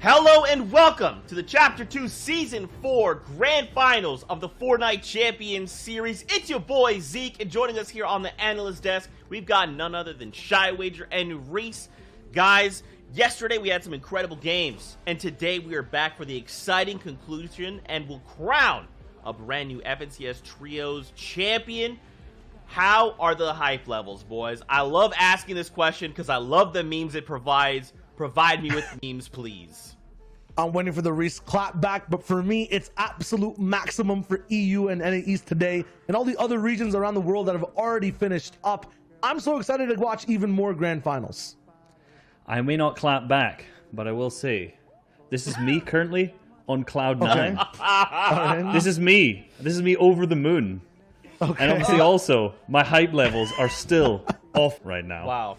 Hello and welcome to the Chapter 2 Season 4 Grand Finals of the Fortnite Champions Series. It's your boy Zeke, and joining us here on the analyst desk, we've got none other than Shy Wager and Reese. Guys, yesterday we had some incredible games, and today we are back for the exciting conclusion and will crown a brand new FNCS Trios champion. How are the hype levels, boys? I love asking this question because I love the memes it provides. Provide me with memes, please. I'm waiting for the Reese clap back, but for me, it's absolute maximum for EU and NA East today, and all the other regions around the world that have already finished up. I'm so excited to watch even more grand finals. I may not clap back, but I will say, this is me currently on cloud 9. Right. This is me. This is me over the moon. Okay. And obviously also, my hype levels are still off right now. Wow.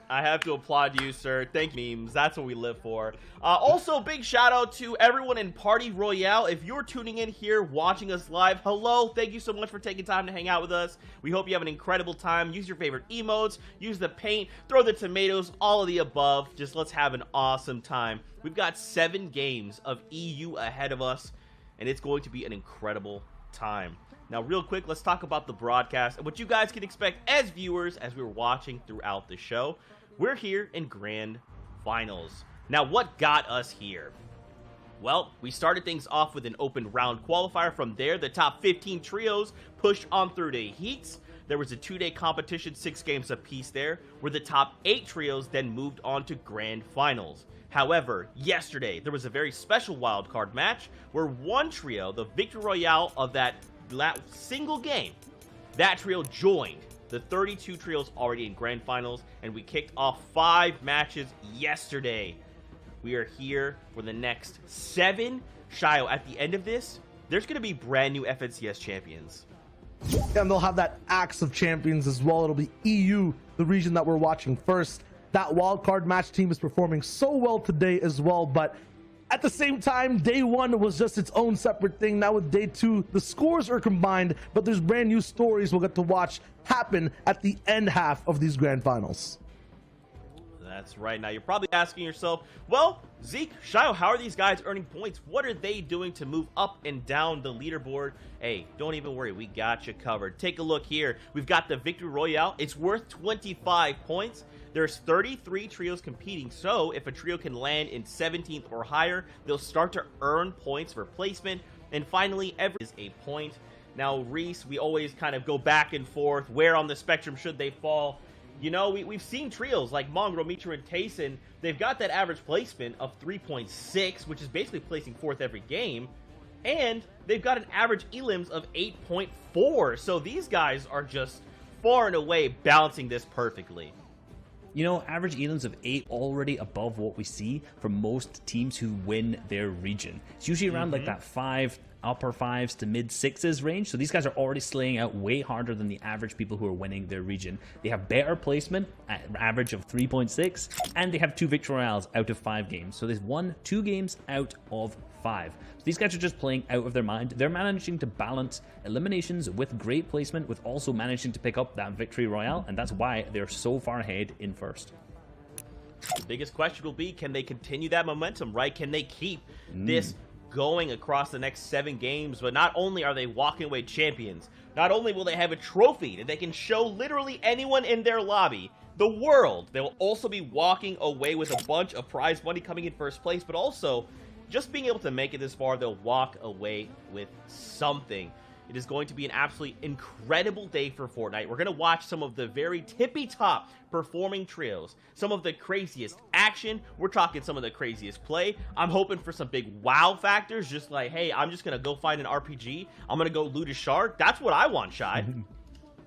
I have to applaud you, sir. Thank you, memes. That's what we live for. Also, big shout out to everyone in Party Royale. If you're tuning in here, watching us live, hello. Thank you so much for taking time to hang out with us. We hope you have an incredible time. Use your favorite emotes. Use the paint. Throw the tomatoes. All of the above. Just let's have an awesome time. We've got 7 games of EU ahead of us, and it's going to be an incredible time. Now, real quick, let's talk about the broadcast and what you guys can expect as viewers as we're watching throughout the show. We're here in Grand Finals. Now, what got us here? Well, we started things off with an open round qualifier. From there, the top 15 trios pushed on through to heats. There was a 2-day competition, 6 games apiece there, where the top 8 trios then moved on to Grand Finals. However, yesterday, there was a very special wildcard match where one trio, the Victory Royale of that single game, that trio joined the 32 trios already in Grand Finals, and we kicked off 5 matches yesterday. We are here for the next 7. Shio, at the end of this, there's going to be brand new FNCS champions. And they'll have that axe of champions as well. It'll be EU, the region that we're watching first. That wildcard match team is performing so well today as well, but at the same time, day 1 was just its own separate thing. Now with day 2, the scores are combined, but there's brand new stories we'll get to watch happen at the end half of these grand finals. That's right. Now you're probably asking yourself, well, Zeke, Shio, how are these guys earning points? What are they doing to move up and down the leaderboard? Hey, don't even worry. We got you covered. Take a look here. We've got the Victory Royale. It's worth 25 points. There's 33 trios competing, so if a trio can land in 17th or higher, they'll start to earn points for placement. And finally, every is a point. Now, Reese, we always kind of go back and forth. Where on the spectrum should they fall? You know, we've seen trios like Mongrel, Mitra, and Tayson. They've got that average placement of 3.6, which is basically placing 4th every game. And they've got an average elims of 8.4. So these guys are just far and away balancing this perfectly. You know, average elims of 8 already above what we see from most teams who win their region. It's usually around like that 5, upper 5s to mid 6s range. So these guys are already slaying out way harder than the average people who are winning their region. They have better placement at an average of 3.6, and they have 2 Victory Royales out of 5 games. So they've won 2 games out of 5. So these guys are just playing out of their mind. They're managing to balance eliminations with great placement, with also managing to pick up that Victory Royale, and that's why they're so far ahead in first. The biggest question will be, can they continue that momentum, right? Can they keep this going across the next 7 games? But not only are they walking away champions, not only will they have a trophy that they can show literally anyone in their lobby, the world, they will also be walking away with a bunch of prize money coming in first place, but also just being able to make it this far, they'll walk away with something. It is going to be an absolutely incredible day for Fortnite. We're going to watch some of the very tippy-top performing trios, some of the craziest action. We're talking some of the craziest play. I'm hoping for some big wow factors, just like, hey, I'm just going to go find an RPG. I'm going to go loot a shark. That's what I want, Shy.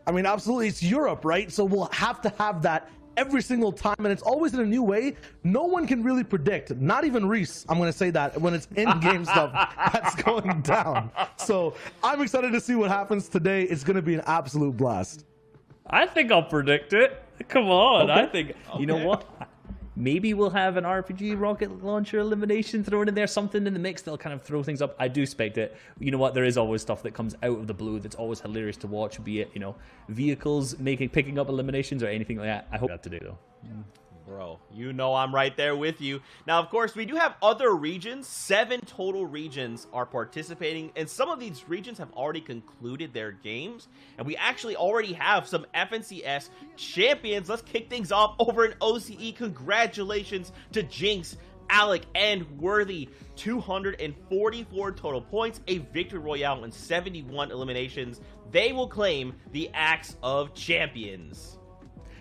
I mean, absolutely. It's Europe, right? So we'll have to have that every single time, and it's always in a new way. No one can really predict, not even Reese, I'm going to say that, when it's in-game stuff that's going down. So I'm excited to see what happens today. It's going to be an absolute blast. I think I'll predict it. Come on. Okay. I think, you know what? Maybe we'll have an RPG rocket launcher elimination thrown in there, something in the mix that'll kind of throw things up. I do expect it. You know what? There is always stuff that comes out of the blue that's always hilarious to watch, be it, you know, vehicles picking up eliminations or anything like that. I hope that today, though. Bro, you know I'm right there with you. Now, of course, we do have other regions. 7 total regions are participating, and some of these regions have already concluded their games, and we actually already have some FNCS champions. Let's kick things off over in OCE. Congratulations to Jinx, Alec, and Worthy. 244 total points, a victory royale, and 71 eliminations. They will claim the Axe of Champions.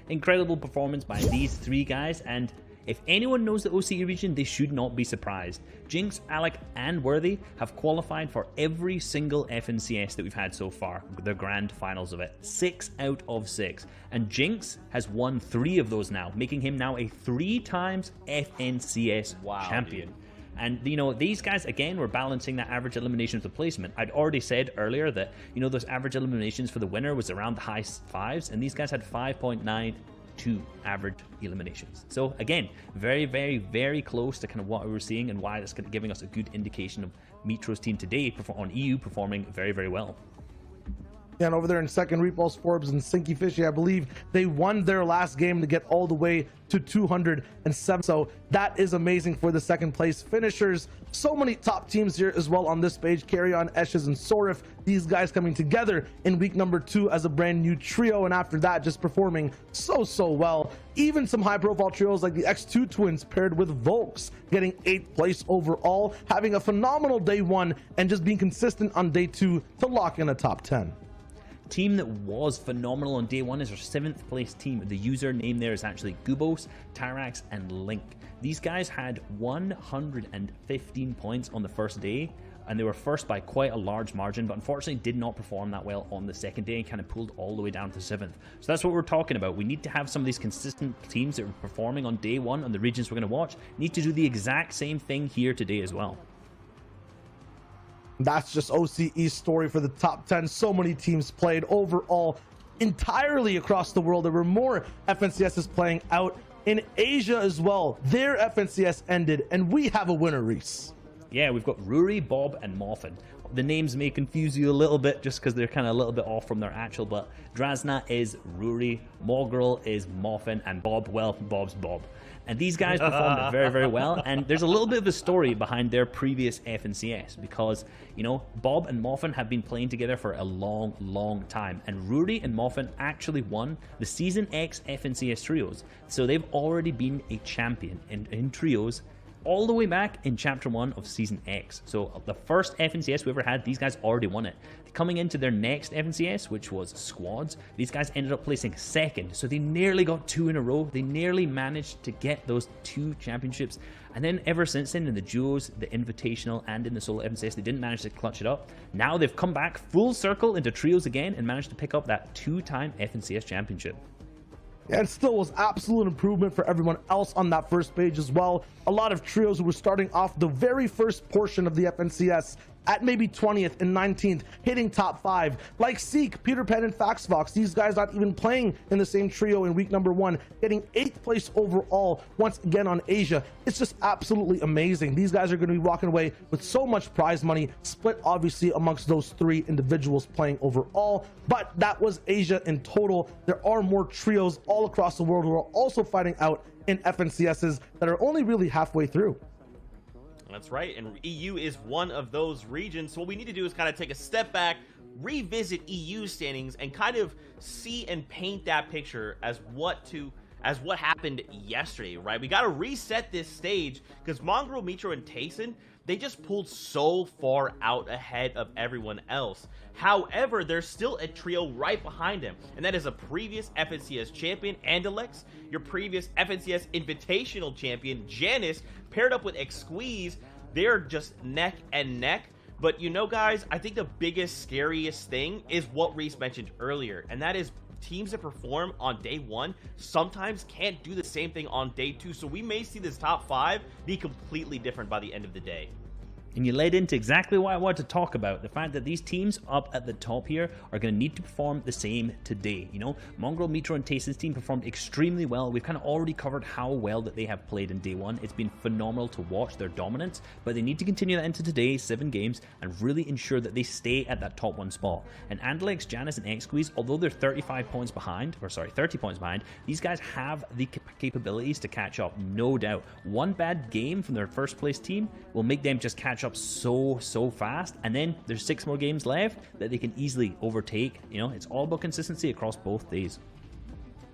Incredible performance by these 3 guys, and if anyone knows the OCE region, they should not be surprised. Jinx, Alec, and Worthy have qualified for every single FNCS that we've had so far, the grand finals of it. 6 out of 6. And Jinx has won 3 of those now, making him now a 3 times FNCS champion. Dude. And, you know, these guys, again, were balancing that average eliminations with placement. I'd already said earlier that, you know, those average eliminations for the winner was around the high 5s, and these guys had 5.92 average eliminations. So, again, very, very, very close to kind of what we were seeing and why that's giving us a good indication of Metro's team today on EU performing very, very well. And over there in second, Repulse, Forbes, and Sinky Fishy, I believe they won their last game to get all the way to 207. So that is amazing for the second place finishers. So many top teams here as well on this page. Carry On, Eshes, and Sorif. These guys coming together in week number 2 as a brand new trio. And after that, just performing so well. Even some high profile trios like the X2 twins paired with Volks getting 8th place overall, having a phenomenal day 1 and just being consistent on day 2 to lock in a top 10. Team that was phenomenal on day 1 is our 7th place team. The username there is actually Gubos, Tyrax, and Link. These guys had 115 points on the first day, and they were first by quite a large margin, but unfortunately did not perform that well on the second day and kind of pulled all the way down to 7th. So that's what we're talking about. We need to have some of these consistent teams that are performing on day 1 on the regions we're going to watch need to do the exact same thing here today as well. That's just OCE's story for the top 10. So many teams played overall entirely across the world. There were more FNCSs playing out in Asia as well. Their FNCS ended, and we have a winner, Reese. Yeah, we've got Ruri, Bob, and Moffin. The names may confuse you a little bit just because they're kind of a little bit off from their actual, but Drazna is Ruri, Mogrel is Moffin, and Bob, well, Bob's Bob. And these guys performed very, very well, and there's a little bit of a story behind their previous FNCS because, you know, Bob and Moffin have been playing together for a long time, and Ruri and Moffin actually won the Season X FNCS Trios, so they've already been a champion in Trios all the way back in Chapter 1 of Season X. So the first FNCS we ever had, these guys already won it. Coming into their next FNCS, which was Squads, these guys ended up placing 2nd. So they nearly got 2 in a row. They nearly managed to get those 2 championships. And then ever since then, in the Duos, the Invitational, and in the Solo FNCS, they didn't manage to clutch it up. Now they've come back full circle into Trios again and managed to pick up that 2-time FNCS championship. And still was absolute improvement for everyone else on that first page as well. A lot of trios who were starting off the very first portion of the FNCS at maybe 20th and 19th, hitting top 5, like Seek, Peter Pan, and Faxvox. These guys not even playing in the same trio in week number 1, getting 8th place overall once again on Asia. It's just absolutely amazing. These guys are going to be walking away with so much prize money, split obviously amongst those 3 individuals playing overall, but that was Asia in total. There are more trios all across the world who are also fighting out in FNCSs that are only really halfway through. That's right, and EU is one of those regions. So what we need to do is kind of take a step back, revisit EU standings, and kind of see and paint that picture as what happened yesterday, right? We got to reset this stage because Mongrel, Metro, and Tayson, they just pulled so far out ahead of everyone else. However, there's still a trio right behind him, and that is a previous FNCS champion, Andalex, your previous FNCS Invitational champion, Janice, paired up with Exqueeze. They're just neck and neck. But you know, guys, I think the biggest, scariest thing is what Reese mentioned earlier, and that is teams that perform on day 1 sometimes can't do the same thing on day 2. So we may see this top 5 be completely different by the end of the day. And you led into exactly what I wanted to talk about, the fact that these teams up at the top here are going to need to perform the same today. You know, Mongrel, Metro, and Tayson's team performed extremely well. We've kind of already covered how well that they have played in day one. It's been phenomenal to watch their dominance, but they need to continue that into today, 7 games, and really ensure that they stay at that top 1 spot. And Andalex, Janus, and X-Squeeze, although they're 30 points behind, these guys have the capabilities to catch up, no doubt. One bad game from their first place team will make them just catch up so fast, and then there's 6 more games left that they can easily overtake. You know, it's all about consistency across both days.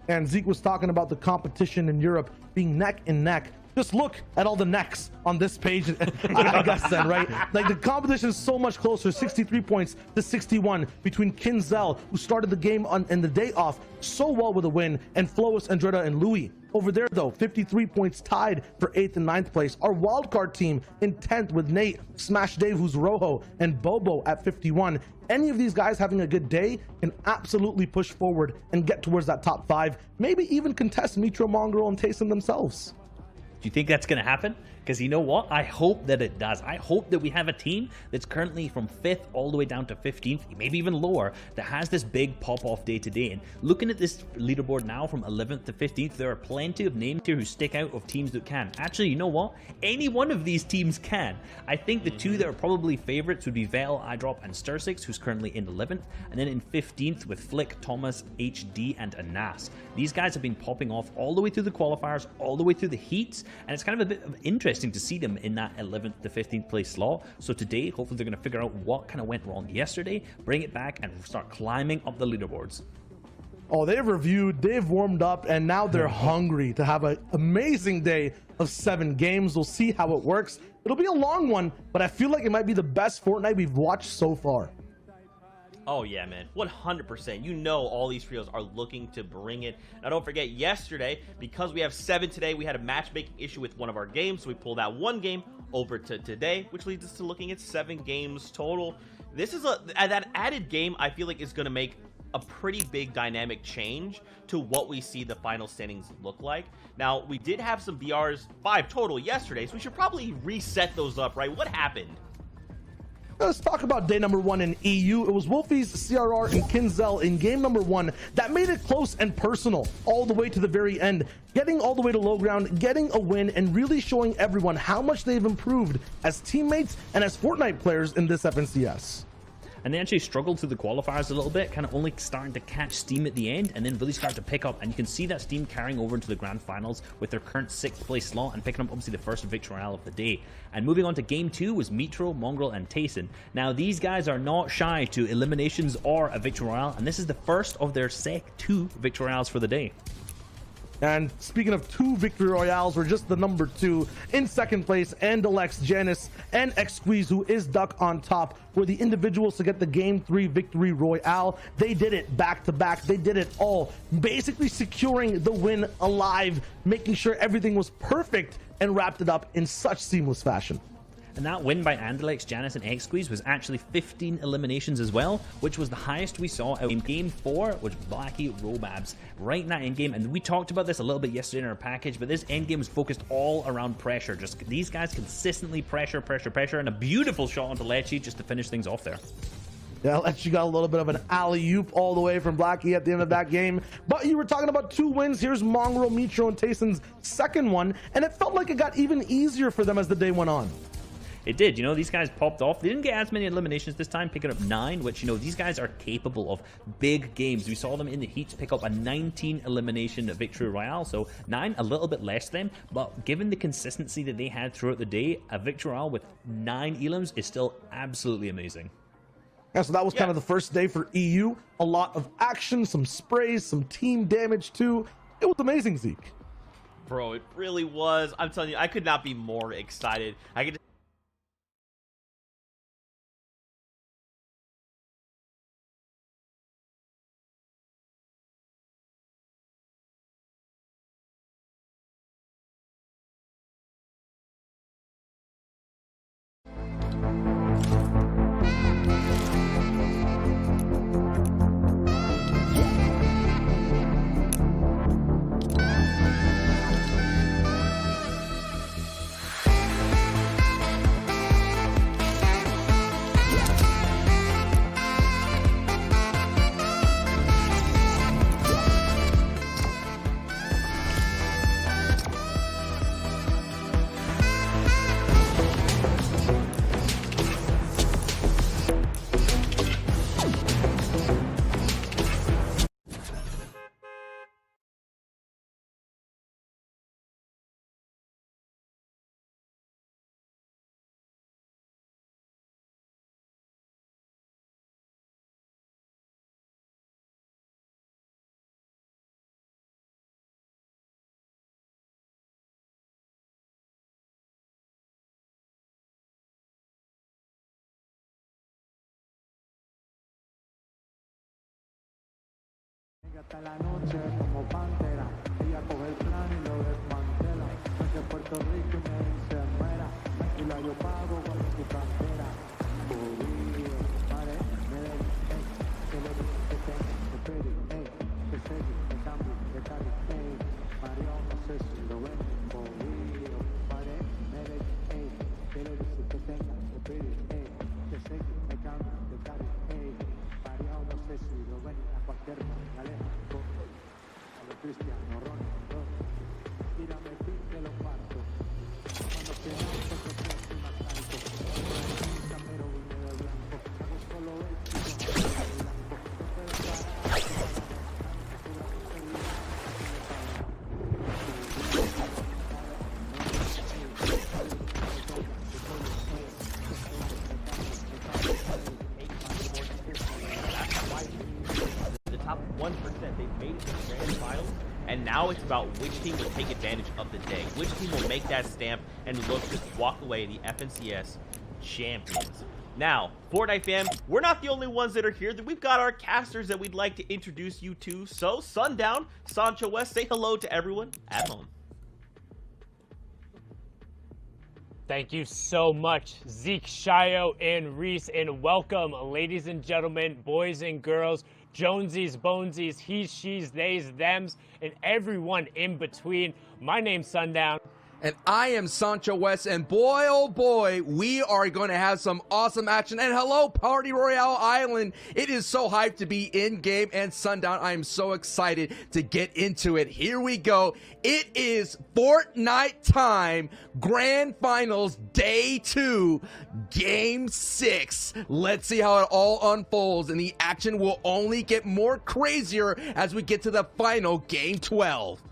And Zeke was talking about the competition in Europe being neck and neck. Just look at all the necks on this page, I guess then, right? Like, the competition is so much closer, 63 points to 61 between Kinzel, who started the game in the day off so well with a win, and Flois, Andretta, and Louis. Over there, though, 53 points tied for 8th and 9th place. Our wildcard team in 10th with Nate, Smash Dave, who's Rojo, and Bobo at 51. Any of these guys having a good day can absolutely push forward and get towards that top 5, maybe even contest Metro, Mongrel, and Tayson themselves. Do you think that's going to happen? Because you know what? I hope that it does. I hope that we have a team that's currently from 5th all the way down to 15th, maybe even lower, that has this big pop-off day today. And looking at this leaderboard now from 11th to 15th, there are plenty of names here who stick out of teams that can. Actually, you know what? Any one of these teams can. I think the 2 that are probably favorites would be Vel, iDrop, and Stursix, who's currently in 11th, and then in 15th with Flick, Thomas, HD, and Anas. These guys have been popping off all the way through the qualifiers, all the way through the heats, and it's kind of a bit of interesting to see them in that 11th to 15th place slot. So today, hopefully they're going to figure out what kind of went wrong yesterday, bring it back, and start climbing up the leaderboards. Oh, they've reviewed, they've warmed up, and now they're hungry to have an amazing day of 7 games. We'll see how it works. It'll be a long one, but I feel like it might be the best Fortnite we've watched so far. Oh yeah, man, 100%. You know all these trios are looking to bring it. Now don't forget, yesterday, because we have 7 today, we had a matchmaking issue with one of our games, so we pulled that 1 game over to today, which leads us to looking at 7 games total. This is that added game, I feel like, is going to make a pretty big dynamic change to what we see the final standings look like. Now, we did have some VRs, 5 total yesterday, so we should probably reset those up, right? What happened? Let's talk about day number 1 in EU. It was Wolfies, CRR, and Kinzel in game number 1 that made it close and personal all the way to the very end, getting all the way to low ground, getting a win, and really showing everyone how much they've improved as teammates and as Fortnite players in this FNCS. And they actually struggled through the qualifiers a little bit, kind of only starting to catch steam at the end, and then really start to pick up. And you can see that steam carrying over into the grand finals with their current 6th place slot and picking up obviously the first victory royale of the day. And moving on to game 2 was Metro, Mongrel, and Tayson. Now these guys are not shy to eliminations or a victory royale, and this is the first of their 2 victory royales for the day. And speaking of 2 victory royales, we're just the number 2 in 2nd place. Andalex, Janus, and X-Squeeze, who is Duck on top, were the individuals to get the game 3 victory royale. They did it back to back. They did it all, basically securing the win alive, making sure everything was perfect, and wrapped it up in such seamless fashion. And that win by Andalex, Janus, and X-Squeeze was actually 15 eliminations as well, which was the highest we saw in game 4, which was Blackie, Robabs, right in that endgame. And we talked about this a little bit yesterday in our package, but this endgame was focused all around pressure. Just these guys consistently pressure, and a beautiful shot onto Lecce just to finish things off there. Yeah, Lecce got a little bit of an alley-oop all the way from Blackie at the end of that game. But you were talking about 2 wins. Here's Mongrel, Metro, and Tayson's 2nd one, and it felt like it got even easier for them as the day went on. It did. You know, these guys popped off. They didn't get as many eliminations this time, picking up 9, which, you know, these guys are capable of big games. We saw them in the heats pick up a 19 elimination victory royale, so 9, a little bit less than, but given the consistency that they had throughout the day, a victory royale with 9 elims is still absolutely amazing. Yeah, so that was kind of the first day for EU. A lot of action, some sprays, some team damage too. It was amazing, Zeke. Bro, it really was. I'm telling you, I could not be more excited. I could The top 1%, they've made it to the grand finals, and now it's about which team will take advantage of the day, which team will make that stamp and look to walk away the FNCS champions. Now, Fortnite fam, we're not the only ones that are here. We've got our casters that we'd like to introduce you to. So, Sundown, Sancho West, say hello to everyone at home. Thank you so much, Zeke, Shio, and Reese, and welcome, ladies and gentlemen, boys and girls, Jonesies, Bonesies, he's, she's, theys, thems, and everyone in between. My name's Sundown. And I am Sancho West, and boy, oh boy, we are going to have some awesome action. And hello, Party Royale Island. It is so hyped to be in-game, and Sundown, I am so excited to get into it. Here we go. It is Fortnite time, Grand Finals, Day 2, Game 6. Let's see how it all unfolds, and the action will only get more crazier as we get to the final Game 12.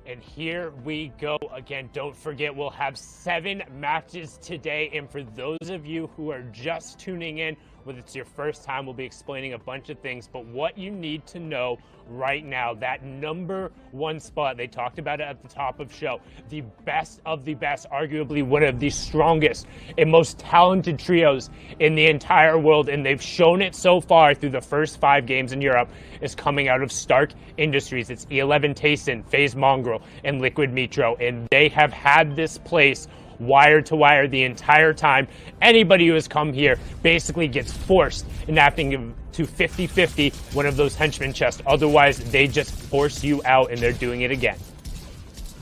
And here we go again. Don't forget, we'll have 7 matches today. And for those of you who are just tuning in, whether it's your first time, we'll be explaining a bunch of things. But what you need to know right now, that #1 spot, they talked about it at the top of show, the best of the best, arguably one of the strongest and most talented trios in the entire world, and they've shown it so far through the first 5 games in Europe, is coming out of Stark Industries. It's E11 Tayson, FaZe Mongrel, and Liquid Metro, and they have had this place wire to wire the entire time. Anybody who has come here basically gets forced in having to 50-50 one of those henchmen chests. Otherwise, they just force you out, and they're doing it again.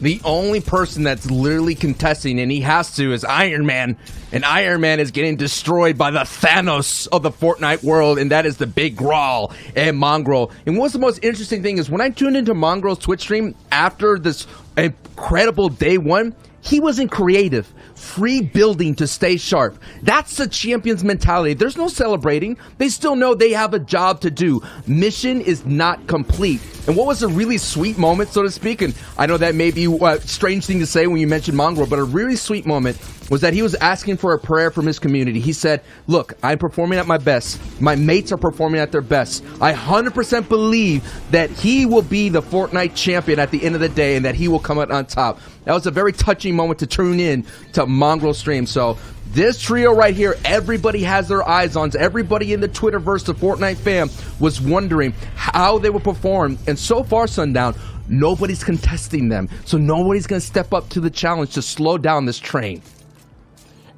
The only person that's literally contesting, and he has to, is Iron Man. And Iron Man is getting destroyed by the Thanos of the Fortnite world, and that is the Big Grawl and Mongrel. And what's the most interesting thing is when I tuned into Mongrel's Twitch stream after this incredible day 1, he wasn't creative, free building to stay sharp. That's the champion's mentality. There's no celebrating. They still know they have a job to do. Mission is not complete. And what was a really sweet moment, so to speak, and I know that may be a strange thing to say when you mention Mongrel, but a really sweet moment was that he was asking for a prayer from his community. He said, look, I'm performing at my best. My mates are performing at their best. I 100% believe that he will be the Fortnite champion at the end of the day and that he will come out on top. That was a very touching moment to tune in to Mongrel stream. So this trio right here, everybody has their eyes on. Everybody in the Twitterverse, the Fortnite fam, was wondering how they would perform. And so far, Sundown, nobody's contesting them. So nobody's going to step up to the challenge to slow down this train.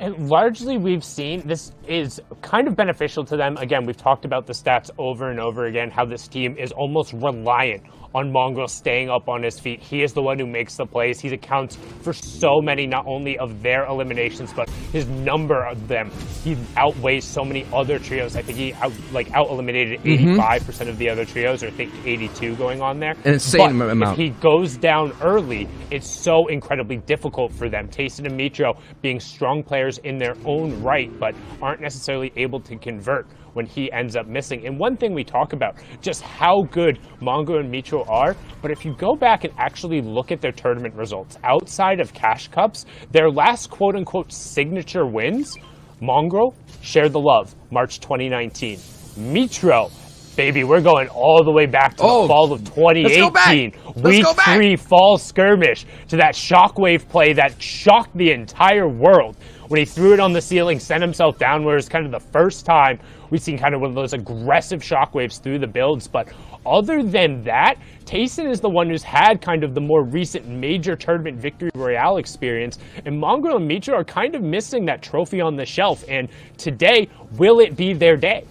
And largely we've seen this is kind of beneficial to them. Again, we've talked about the stats over and over again, how this team is almost reliant on Mongrel staying up on his feet. He is the one who makes the plays. He accounts for so many, not only of their eliminations, but his number of them. He outweighs so many other trios. I think he out-eliminated 85% of the other trios, or I think 82 going on there. An insane amount. If he goes down early, it's so incredibly difficult for them. Tayson and Metro being strong players in their own right, but aren't necessarily able to convert when he ends up missing. And one thing we talk about, just how good Mongrel and Metro are, but if you go back and actually look at their tournament results, outside of Cash Cups, their last quote-unquote signature wins, Mongrel, Share the Love, March 2019. Metro, baby, we're going all the way back to the fall of 2018. Week 3 fall skirmish, to that shockwave play that shocked the entire world when he threw it on the ceiling, sent himself downwards. Kind of the first time we've seen kind of one of those aggressive shockwaves through the builds, but other than that, Tayson is the one who's had kind of the more recent major tournament victory royale experience, and Mongrel and Mitra are kind of missing that trophy on the shelf, and today, will it be their day?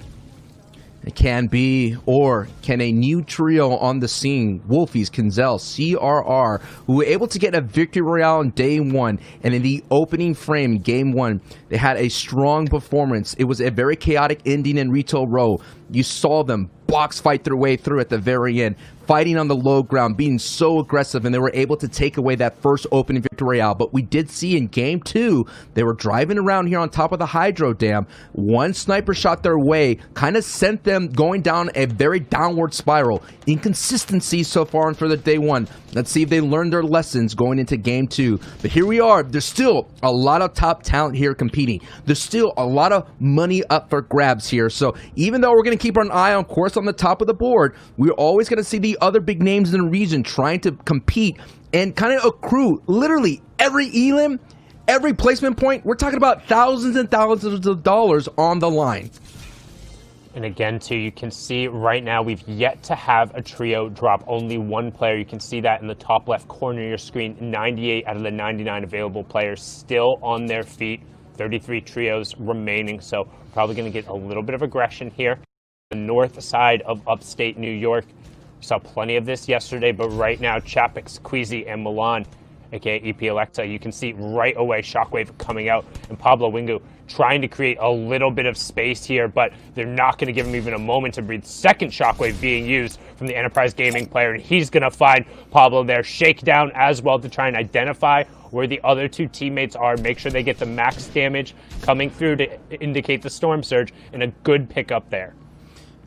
It can be, or can a new trio on the scene, Wolfies, Kinzel, CRR, who were able to get a victory royale on day one, and in the opening frame, game one, they had a strong performance. It was a very chaotic ending in Retail Row. You saw them box fight their way through at the very end, fighting on the low ground, being so aggressive, and they were able to take away that first opening victory royale. But we did see in game two, they were driving around here on top of the Hydro Dam. One sniper shot their way, kind of sent them going down a very downward spiral. Inconsistency so far on for the day one. Let's see if they learned their lessons going into game two. But here we are. There's still a lot of top talent here competing. There's still a lot of money up for grabs here. So even though we're going to keep an eye on course on the top of the board, we're always going to see the other big names in the region trying to compete and kind of accrue literally every elim, every placement point. We're talking about thousands and thousands of dollars on the line. And again, too, you can see right now we've yet to have a trio drop only one player. You can see that in the top left corner of your screen. 98 out of the 99 available players still on their feet. 33 trios remaining, so probably going to get a little bit of aggression here. The north side of upstate New York. We saw plenty of this yesterday, but right now, Chapek, Queasy, and Milan, aka EP Alexa, you can see right away Shockwave coming out, and Pablo Wingu trying to create a little bit of space here, but they're not going to give him even a moment to breathe. Second Shockwave being used from the Enterprise Gaming player, and he's going to find Pablo there. Shakedown as well to try and identify where the other two teammates are, make sure they get the max damage coming through to indicate the Storm Surge, and a good pickup there.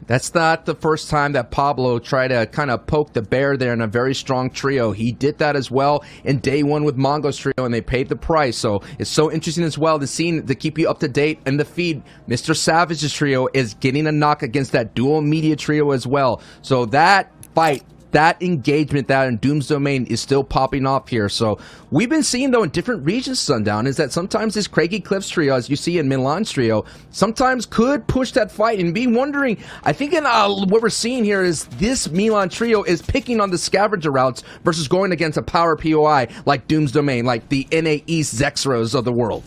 That's not the first time that Pablo tried to kind of poke the bear there in a very strong trio. He did that as well in day one with Mongo's trio, and they paid the price. So it's so interesting as well to see, to keep you up to date in the feed. Mr. Savage's trio is getting a knock against that dual media trio as well. So that fight, that engagement, that in Doom's Domain is still popping off here. So we've been seeing, though, in different regions, Sundown, is that sometimes this Craigie Cliffs trio, as you see in Milan's trio, sometimes could push that fight and be wondering. I think in what we're seeing here is this Milan trio is picking on the scavenger routes versus going against a power POI like Doom's Domain, like the NA East Zexros of the world.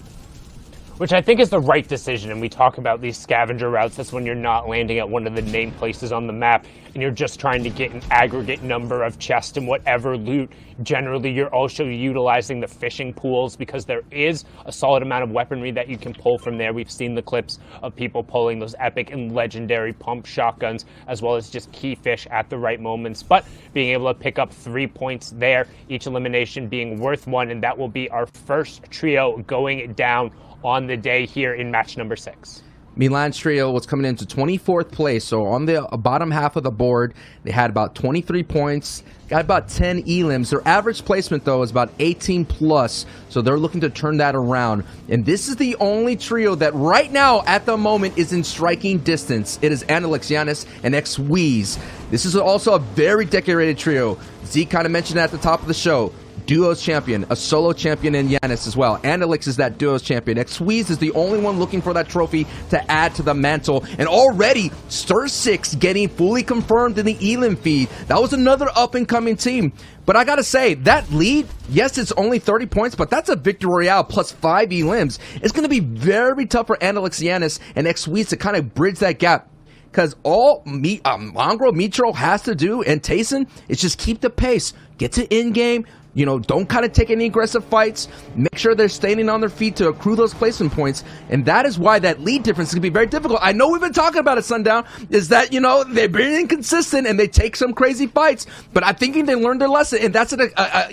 Which I think is the right decision, and we talk about these scavenger routes. That's when you're not landing at one of the named places on the map, and you're just trying to get an aggregate number of chests and whatever loot. Generally, you're also utilizing the fishing pools because there is a solid amount of weaponry that you can pull from there. We've seen the clips of people pulling those epic and legendary pump shotguns, as well as just key fish at the right moments. But being able to pick up 3 points there, each elimination being worth one, and that will be our first trio going down on the day here in match number 6. Milan's trio was coming into 24th place, so on the bottom half of the board, they had about 23 points, got about 10 elims. Their average placement, though, is about 18 plus, so they're looking to turn that around. And this is the only trio that right now, at the moment, is in striking distance. It is Analix, Giannis, and X-Wheeze. This is also a very decorated trio. Zeke kind of mentioned it at the top of the show. Duos champion, a solo champion in Giannis as well. Analix is that duos champion. X-Wheeze is the only one looking for that trophy to add to the mantle. And already, Stir 6 getting fully confirmed in the Elim feed. That was another up-and-coming team. But I gotta say, that lead, yes, it's only 30 points, but that's a victory royale plus 5 elims. It's gonna be very tough for Analix, Giannis, and X-Wheeze to kind of bridge that gap. Because all Mongrel Mitro has to do, and Tayson, is just keep the pace. Get to in-game. You know, don't kind of take any aggressive fights. Make sure they're standing on their feet to accrue those placement points. And that is why that lead difference is going to be very difficult. I know we've been talking about it, Sundown, is that, you know, they've been inconsistent and they take some crazy fights. But I'm thinking they learned their lesson. And that's,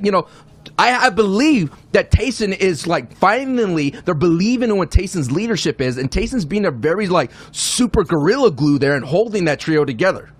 you know, I believe that Tayson is, like, finally, they're believing in what Tayson's leadership is. And Tayson's being a very, like, super gorilla glue there and holding that trio together.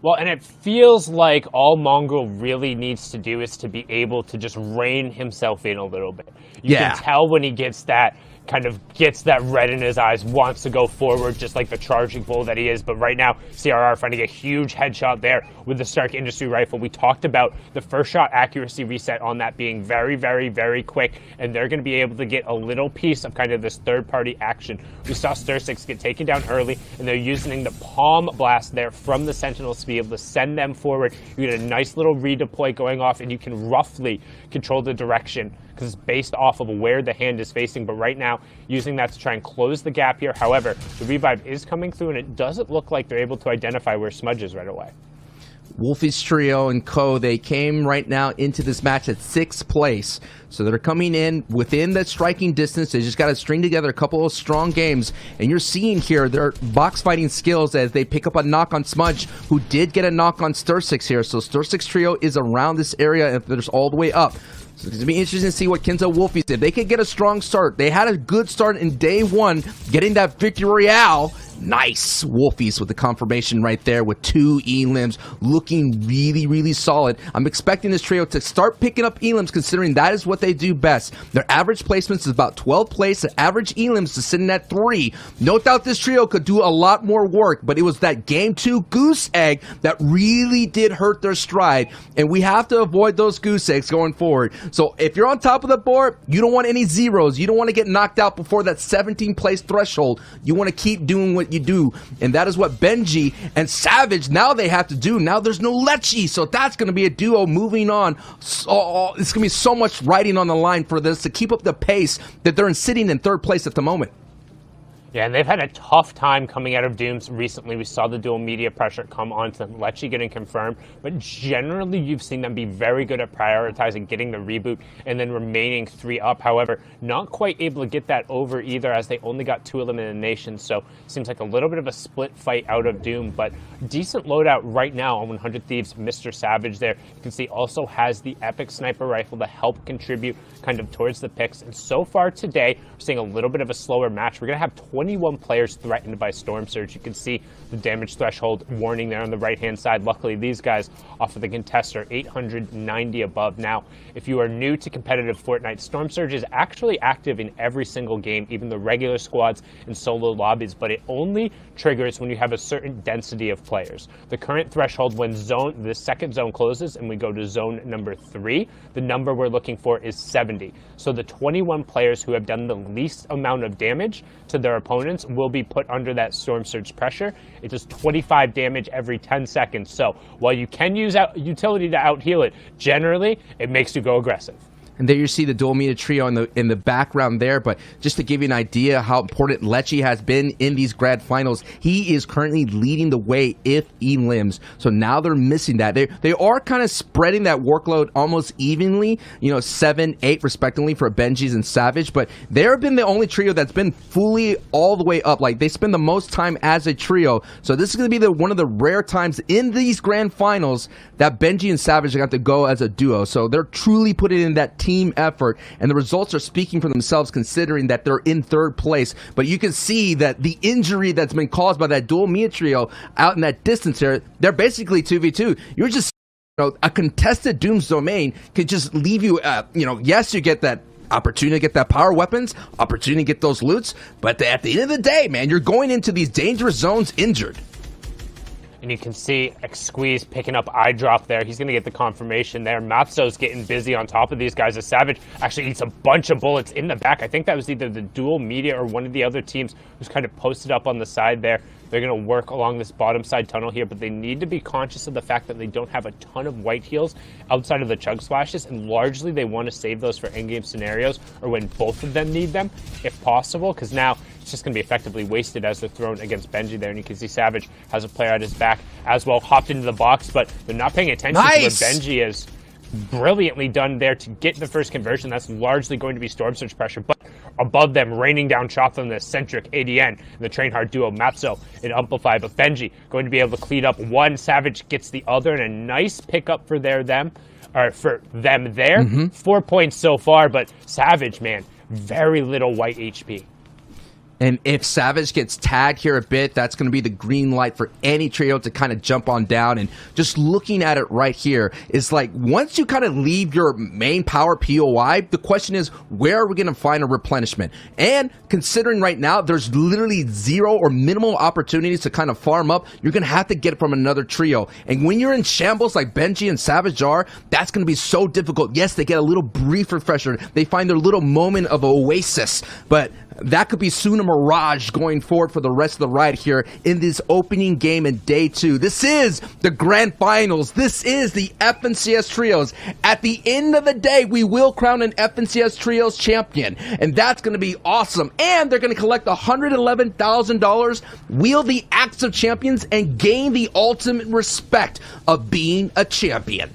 Well, and it feels like all Mongrel really needs to do is to be able to just rein himself in a little bit. You can tell when he gets that kind of gets that red in his eyes, wants to go forward just like the charging bull that he is. But right now, CRR finding a huge headshot there with the Stark Industry rifle. We talked about the first shot accuracy reset on that being very, very, very quick, and they're going to be able to get a little piece of kind of this third-party action. We saw Stir6 get taken down early, and they're using the palm blast there from the Sentinels to be able to send them forward. You get a nice little redeploy going off, and you can roughly control the direction because it's based off of where the hand is facing. But right now, using that to try and close the gap here. However, the revive is coming through, and it doesn't look like they're able to identify where Smudge is right away. Wolfie's trio and co, they came right now into this match at 6th place. So they're coming in within that striking distance. They just got to string together a couple of strong games. And you're seeing here their box fighting skills as they pick up a knock on Smudge, who did get a knock on Stir6 here. So Stir6 trio is around this area if there's all the way up. So it's going to be interesting to see what Kenzo Wolfies did. They could get a strong start. They had a good start in day 1, getting that victory royale. Nice. Wolfies with the confirmation right there with 2 elims, looking really, really solid. I'm expecting this trio to start picking up elims, considering that is what they do best. Their average placements is about 12th place. The average elims is sitting at 3. No doubt this trio could do a lot more work, but it was that game 2 goose egg that really did hurt their stride, and we have to avoid those goose eggs going forward. So if you're on top of the board, you don't want any zeros. You don't want to get knocked out before that 17th place threshold. You want to keep doing what you do, and that is what Benji and Savage now they have to do. Now there's no Lechi, so that's going to be a duo moving on. So, it's going to be so much riding on the line for this to keep up the pace that they're sitting in 3rd place at the moment. Yeah, and they've had a tough time coming out of Dooms recently. We saw the dual media pressure come onto them, Lechi getting confirmed, but generally you've seen them be very good at prioritizing getting the reboot and then remaining 3 up. However, not quite able to get that over either, as they only got 2 eliminations, so seems like a little bit of a split fight out of Doom, but decent loadout right now on 100 Thieves. Mr. Savage there, you can see, also has the epic sniper rifle to help contribute kind of towards the picks. And so far today, we're seeing a little bit of a slower match. We're going to have 21 players threatened by Storm Surge. You can see the damage threshold warning there on the right-hand side. Luckily, these guys off of the contest are 890 above. Now, if you are new to competitive Fortnite, Storm Surge is actually active in every single game, even the regular squads and solo lobbies, but it only triggers when you have a certain density of players. The current threshold when the second zone closes and we go to zone number 3, the number we're looking for is 70. So the 21 players who have done the least amount of damage to their opponents will be put under that Storm Surge pressure. It does 25 damage every 10 seconds. So while you can use utility to out-heal it, generally it makes you go aggressive. And there you see the dual media trio in the background there. But just to give you an idea how important Lechi has been in these grad finals, he is currently leading the way if elims. So now they're missing that. They are kind of spreading that workload almost evenly, 7, 8 respectively for Benji's and Savage. But they've been the only trio that's been fully all the way up. Like, they spend the most time as a trio. So this is going to be one of the rare times in these grand finals that Benji and Savage got to go as a duo. So they're truly putting in that team effort, and the results are speaking for themselves considering that they're in 3rd place. But you can see that the injury that's been caused by that dual media trio out in that distance here, they're basically 2v2. You're just, a contested Doom's domain could just leave you, yes, you get that opportunity to get that power weapons, opportunity to get those loots, but at the end of the day, man, you're going into these dangerous zones injured. And you can see Squeeze picking up eye drop there. He's going to get the confirmation there. Matzo's getting busy on top of these guys. As Savage actually eats a bunch of bullets in the back. I think that was either the dual media or one of the other teams who's kind of posted up on the side there. They're going to work along this bottom side tunnel here, but they need to be conscious of the fact that they don't have a ton of white heals outside of the chug splashes, and largely they want to save those for in-game scenarios or when both of them need them, if possible, because now it's just going to be effectively wasted as they're thrown against Benji there. And you can see Savage has a player at his back as well, hopped into the box, but they're not paying attention to where Benji is. Brilliantly done there to get the first conversion. That's largely going to be Storm Surge pressure, but above them, raining down shots on the Centric, ADN, and the Train Hard duo, Matzo and Amplify. But Benji going to be able to clean up one. Savage gets the other, and a nice pickup for them there. 4 points so far, but Savage, man, very little white HP. And if Savage gets tagged here a bit, that's going to be the green light for any trio to kind of jump on down. And just looking at it right here is like, once you kind of leave your main power POI, the question is, where are we going to find a replenishment? And considering right now, there's literally zero or minimal opportunities to kind of farm up, you're going to have to get it from another trio. And when you're in shambles like Benji and Savage are, that's going to be so difficult. Yes, they get a little brief refresher. They find their little moment of oasis, but that could be soon a mirage going forward for the rest of the ride here in this opening game in day 2. This is the grand finals. This is the FNCS Trios. At the end of the day, we will crown an FNCS Trios champion, and that's going to be awesome. And they're going to collect $111,000, wield the Axe of Champions, and gain the ultimate respect of being a champion.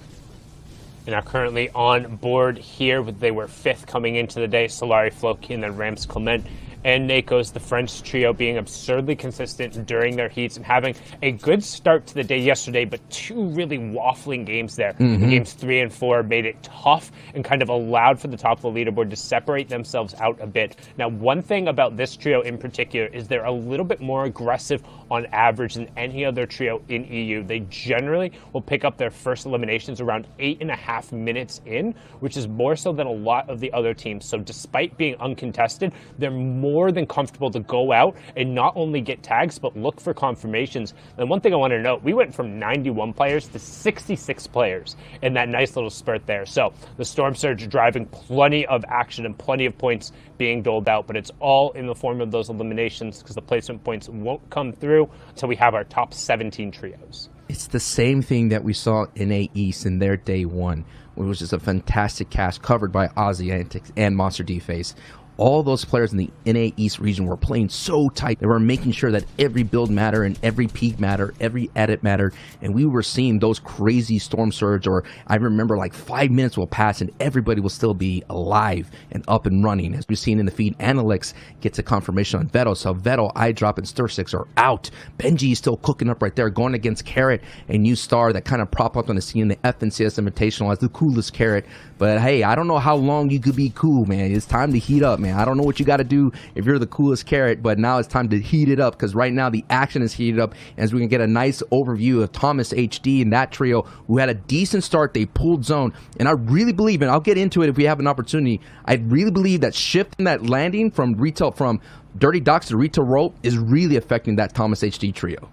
And are currently on board here. They were 5th coming into the day. Solari, Floki, and then Rams Clement and Nakos, the French trio, being absurdly consistent during their heats and having a good start to the day yesterday, but 2 really waffling games there. Games 3 and 4 made it tough and kind of allowed for the top of the leaderboard to separate themselves out a bit. Now, one thing about this trio in particular is they're a little bit more aggressive on average than any other trio in EU. They generally will pick up their first eliminations around 8.5 minutes in, which is more so than a lot of the other teams. So despite being uncontested, they're more than comfortable to go out and not only get tags, but look for confirmations. And one thing I want to note, we went from 91 players to 66 players in that nice little spurt there. So the Storm Surge driving plenty of action and plenty of points being doled out, but it's all in the form of those eliminations because the placement points won't come through until we have our top 17 trios. It's the same thing that we saw in NA East in their day 1, which was just a fantastic cast covered by Ozzy Antics and Monster D-Face. All those players in the NA East region were playing so tight. They were making sure that every build mattered and every peak mattered, every edit mattered, and we were seeing those crazy Storm Surge, or I remember like 5 minutes will pass and everybody will still be alive and up and running. As we've seen in the feed, Analyx gets a confirmation on Vetto, so Vetto, iDrop, and Stir6 are out. Benji is still cooking up right there, going against Carrot, a new star that kind of prop up on the scene in the FNCS Invitational as the coolest Carrot. But hey, I don't know how long you could be cool, man. It's time to heat up, man. I don't know what you got to do if you're the coolest Carrot, but now it's time to heat it up, because right now the action is heated up as we can get a nice overview of Thomas HD and that trio who had a decent start. They pulled zone, and I really believe, and I'll get into it if we have an opportunity, I really believe that shifting that landing from retail, from Dirty Docks to retail rope, is really affecting that Thomas HD trio.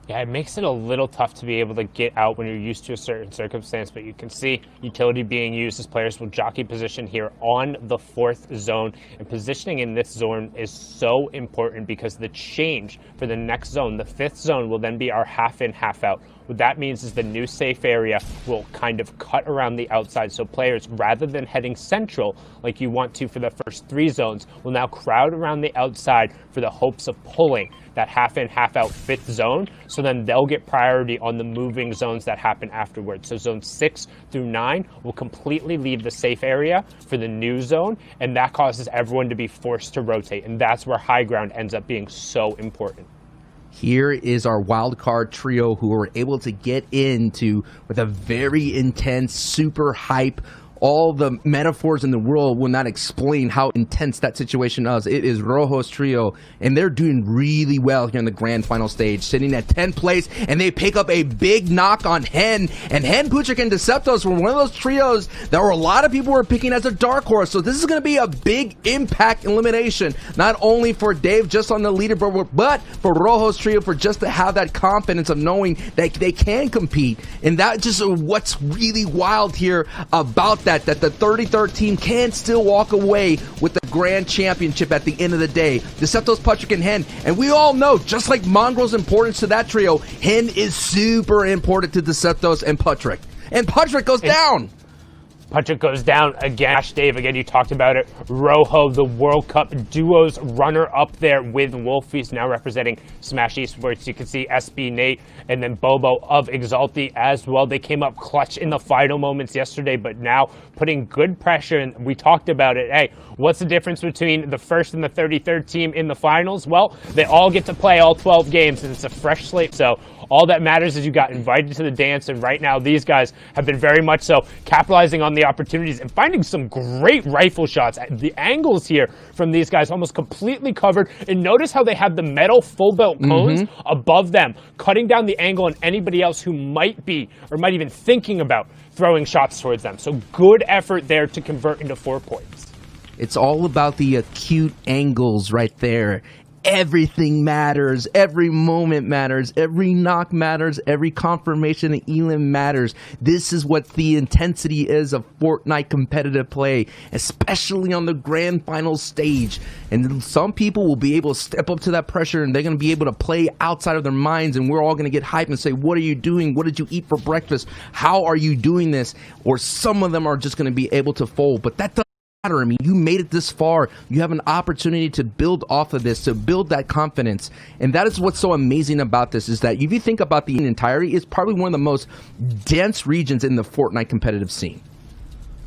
Yeah, it makes it a little tough to be able to get out when you're used to a certain circumstance, but you can see utility being used as players will jockey position here on the 4th zone, and positioning in this zone is so important because the change for the next zone, the 5th zone, will then be our half in, half out. What that means is the new safe area will kind of cut around the outside, so players, rather than heading central like you want to for the first 3 zones, will now crowd around the outside for the hopes of pulling that half in, half out 5th zone, so then they'll get priority on the moving zones that happen afterwards. So zone 6 through 9 will completely leave the safe area for the new zone, and that causes everyone to be forced to rotate, and that's where high ground ends up being so important. Here is our wildcard trio who were able to get into with a very intense, super hype. All the metaphors in the world will not explain how intense that situation is. It is Rojo's trio, and they're doing really well here in the grand final stage, sitting at 10th place, and they pick up a big knock on Hen. And Hen, Puchik, and Deceptos were one of those trios that were a lot of people were picking as a dark horse. So this is going to be a big impact elimination, not only for Dave just on the leaderboard, but for Rojo's trio for just to have that confidence of knowing that they can compete. And that just what's really wild here about that the 33rd team can still walk away with the grand championship at the end of the day. Deceptos, Puchik, and Hen. And we all know, just like Mongrel's importance to that trio, Hen is super important to Deceptos and Puchik. And Puchik goes down. Puchik goes down again. Ash Dave, again, you talked about it. Rojo, the World Cup duos runner up there with Wolfies, now representing Smash Esports. You can see SB Nate and then Bobo of Exalti as well. They came up clutch in the final moments yesterday, but now putting good pressure. And we talked about it. Hey, what's the difference between the 1st and the 33rd team in the finals? Well, they all get to play all 12 games, and it's a fresh slate. So all that matters is you got invited to the dance, and right now these guys have been very much so capitalizing on the many opportunities and finding some great rifle shots. The angles here from these guys almost completely covered. And notice how they have the metal full belt cones above them, cutting down the angle on anybody else who might be or might even thinking about throwing shots towards them. So good effort there to convert into 4 points. It's all about the acute angles right there. Everything matters. Every moment matters. Every knock matters. Every confirmation of Elam matters. This is what the intensity is of Fortnite competitive play, especially on the grand final stage. And some people will be able to step up to that pressure, and they're going to be able to play outside of their minds, and we're all going to get hyped and say, what are you doing? What did you eat for breakfast? How are you doing this? Or some of them are just going to be able to fold, but that doesn't matter. I mean, you made it this far. You have an opportunity to build off of this, to build that confidence. And that is what's so amazing about this, is that if you think about the entirety, it's probably one of the most dense regions in the Fortnite competitive scene.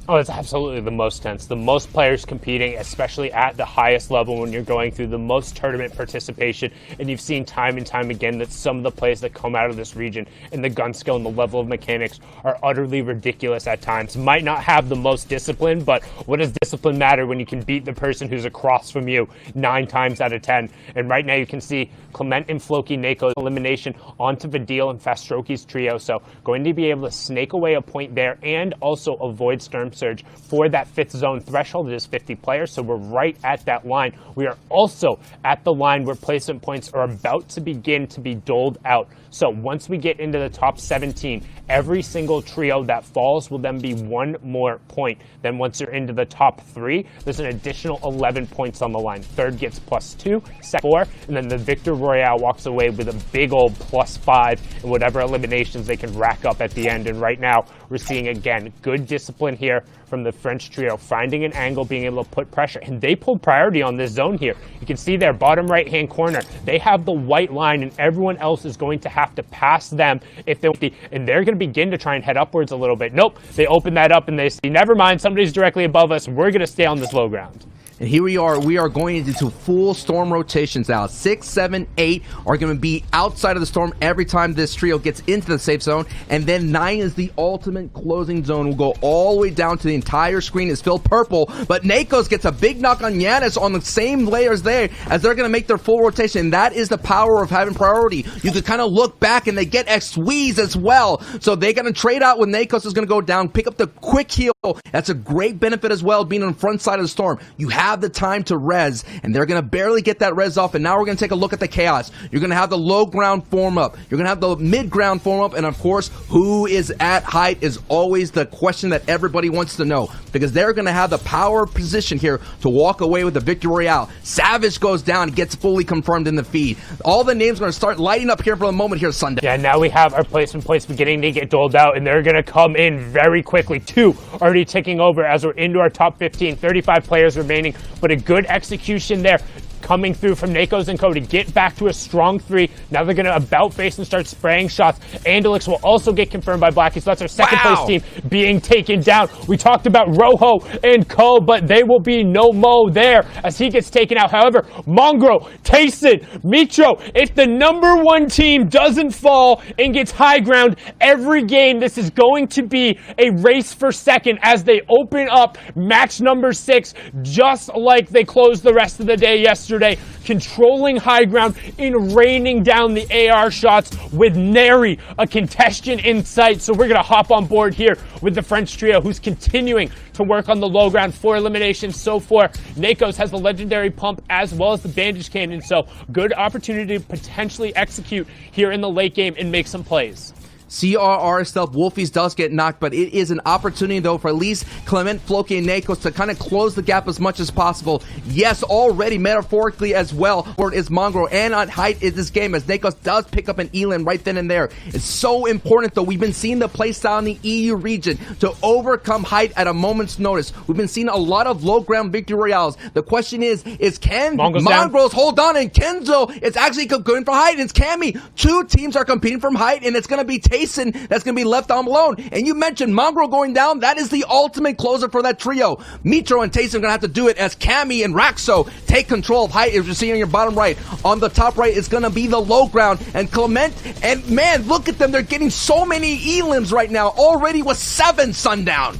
Oh, it's absolutely the most tense. The most players competing, especially at the highest level when you're going through the most tournament participation. And you've seen time and time again that some of the plays that come out of this region and the gun skill and the level of mechanics are utterly ridiculous at times. Might not have the most discipline, but what does discipline matter when you can beat the person who's across from you 9 times out of 10? And right now you can see Clement and Floki Nako's elimination onto Vidil and Fastroki's trio. So going to be able to snake away a point there and also avoid Storm Surge for that 5th zone threshold. It is 50 players, so we're right at that line. We are also at the line where placement points are about to begin to be doled out. So once we get into the top 17, every single trio that falls will then be 1 more point. Then once you're into the top 3, there's an additional 11 points on the line. Third gets +2, second 4, and then the Victor Royale walks away with a big old +5 and whatever eliminations they can rack up at the end. And right now, we're seeing, again, good discipline here from the French trio, finding an angle, being able to put pressure. And they pulled priority on this zone here. You can see their bottom right-hand corner. They have the white line, and everyone else is going to have to pass them if they and they're going to begin to try and head upwards a little bit. Nope, they open that up and they see, never mind, somebody's directly above us. We're going to stay on this low ground. And here we are going into full storm rotations now. 6, 7, 8 are going to be outside of the storm every time this trio gets into the safe zone. And then 9 is the ultimate closing zone. We'll go all the way down to the entire screen is filled purple. But Nakos gets a big knock on Yanis on the same layers there as they're going to make their full rotation. And that is the power of having priority. You could kind of look back and they get X-Squeeze as well. So they're going to trade out when Nakos is going to go down, pick up the quick heal. That's a great benefit as well, being on the front side of the storm. You have the time to res, and they're going to barely get that res off. And now we're going to take a look at the chaos. You're going to have the low ground form up. You're going to have the mid ground form up. And of course, who is at height is always the question that everybody wants to know, because they're going to have the power position here to walk away with the Victory Royale. Savage goes down, gets fully confirmed in the feed. All the names are going to start lighting up here for the moment here Sunday. Yeah, now we have our placement points beginning to get doled out, and they're going to come in very quickly. 2 already ticking over as we're into our top 15. 35 players remaining, but a good execution there coming through from Nakos and Co to get back to a strong 3. Now they're going to about face and start spraying shots. Andalix will also get confirmed by Blackie, so that's our second place team being taken down. We talked about Rojo and Co, but they will be no mo there as he gets taken out. However, Mongro, Tayson, Mitro, if the number 1 team doesn't fall and gets high ground every game, this is going to be a race for second as they open up match number 6, just like they closed the rest of the day yesterday, controlling high ground and raining down the AR shots with nary a contestant in sight. So we're going to hop on board here with the French trio, who's continuing to work on the low ground. 4 eliminations so far. Nakos has the legendary pump as well as the bandage cannon, so good opportunity to potentially execute here in the late game and make some plays. CRR stuff, Wolfies does get knocked, but it is an opportunity, though, for at least Clement, Floki, and Nakos to kind of close the gap as much as possible. Yes, already metaphorically as well, for it is Mongrel, and on height is this game, as Nakos does pick up an Elan right then and there. It's so important, though. We've been seeing the playstyle in the EU region to overcome height at a moment's notice. We've been seeing a lot of low ground victory royales. The question is can Mongrels hold on? And Kenzo is actually going for height, and it's Cammy. 2 teams are competing from height, and it's going to be Tayson that's going to be left on alone. And you mentioned Mongrel going down. That is the ultimate closer for that trio. Mitro and Tayson are going to have to do it as Cammy and Raxo take control of height, as you're seeing on your bottom right. On the top right is going to be the low ground. And Clement, and man, look at them. They're getting so many elims right now. Already with 7 Sundown.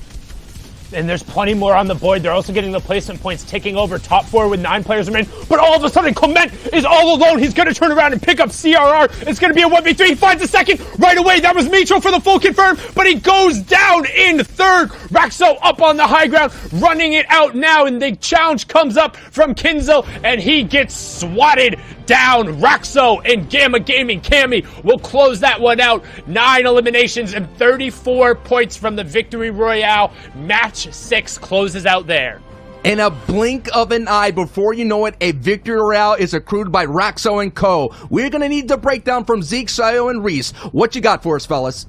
And there's plenty more on the board. They're also getting the placement points ticking over. Top 4 with 9 players remaining. But all of a sudden, Clement is all alone. He's going to turn around and pick up CRR. It's going to be a 1v3. He finds a second right away. That was Mitro for the full confirm, but he goes down in third. Raxo up on the high ground, running it out now, and the challenge comes up from Kinzo, and he gets swatted down. Raxo and Gamma Gaming Cammy will close that one out. 9 eliminations and 34 points from the Victory Royale. Match 6 closes out there. In a blink of an eye, before you know it, a victory royale is accrued by Raxo and Co. We're going to need the breakdown from Zeke, Sayo, and Reese. What you got for us, fellas?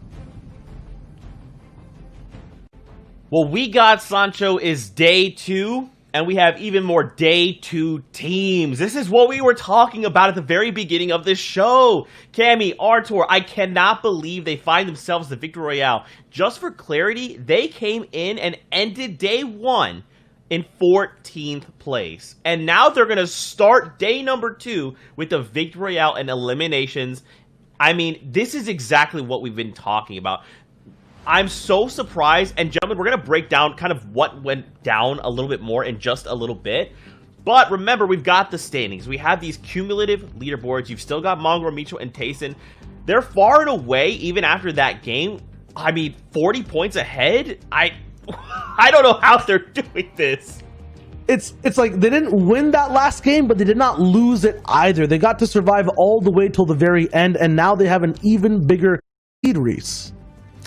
Well, we got Sancho is day 2, and we have even more day 2 teams. This is what we were talking about at the very beginning of this show. Cammy, Artur, I cannot believe they find themselves the Victory Royale. Just for clarity, they came in and ended day 1 in 14th place. And now they're going to start day number 2 with the Victory Royale and eliminations. I mean, this is exactly what we've been talking about. I'm so surprised, and gentlemen, we're going to break down kind of what went down a little bit more in just a little bit. But remember, we've got the standings. We have these cumulative leaderboards. You've still got Mongrel, Mitchell, and Tayson. They're far and away, even after that game, I mean, 40 points ahead? I don't know how they're doing this. It's like they didn't win that last game, but they did not lose it either. They got to survive all the way till the very end, and now they have an even bigger lead, Reese.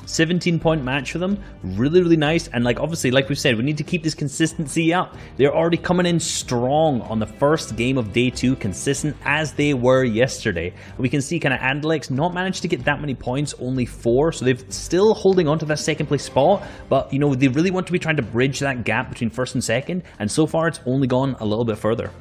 17-point match for them. Really, really nice. And like obviously, like we said, we need to keep this consistency up. They're already coming in strong on the first game of day 2, consistent as they were yesterday. We can see kind of Andalex not managed to get that many points, only 4. So they're still holding on to that second place spot. But, you know, they really want to be trying to bridge that gap between first and second. And so far, it's only gone a little bit further.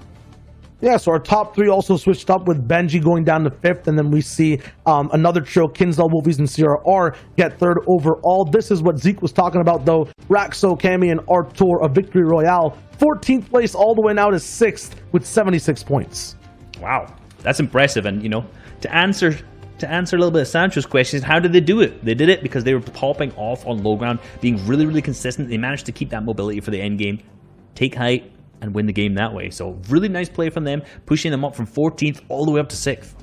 Yeah, so our top 3 also switched up with Benji going down to 5th, and then we see another trio, Kinsel, Wolfies, and CRR get 3rd overall. This is what Zeke was talking about, though. Raxo, Cammy, and Artur of Victory Royale. 14th place all the way now to 6th with 76 points. Wow, that's impressive. And, you know, to answer a little bit of Sancho's question, how did they do it? They did it because they were popping off on low ground, being really, really consistent. They managed to keep that mobility for the end game, take height, and win the game that way. So really nice play from them, pushing them up from 14th all the way up to 6th.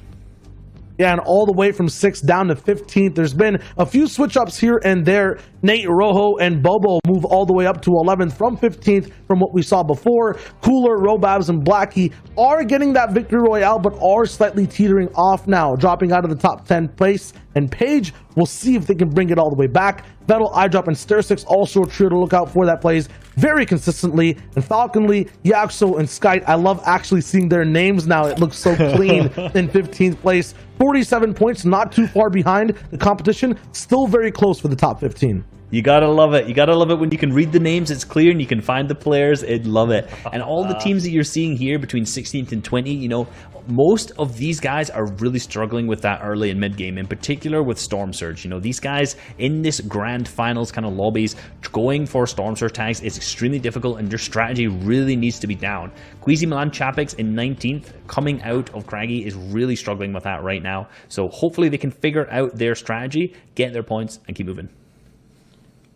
Yeah, and all the way from 6th down to 15th. There's been a few switch-ups here and there. Nate, Rojo, and Bobo move all the way up to 11th from 15th from what we saw before. Cooler, Robabs, and Blackie are getting that Victory Royale, but are slightly teetering off now, dropping out of the top 10 place. And Paige, we'll see if they can bring it all the way back. Vettel, iDrop, and Stair6 also a trio to look out for that plays very consistently. And Falconly, Yaxo, and Skyte, I love actually seeing their names now. It looks so clean in 15th place. 47 points, not too far behind the competition. Still very close for the top 15. You gotta love it. You gotta love it when you can read the names, it's clear, and you can find the players. I'd love it. And all the teams that you're seeing here between 16th and 20, you know, most of these guys are really struggling with that early and mid game, in particular with Storm Surge. You know, these guys in this grand finals kind of lobbies, going for Storm Surge tags is extremely difficult, and your strategy really needs to be down. Queasy Milan Chapix in 19th, coming out of Craggy, is really struggling with that right now. So hopefully they can figure out their strategy, get their points, and keep moving.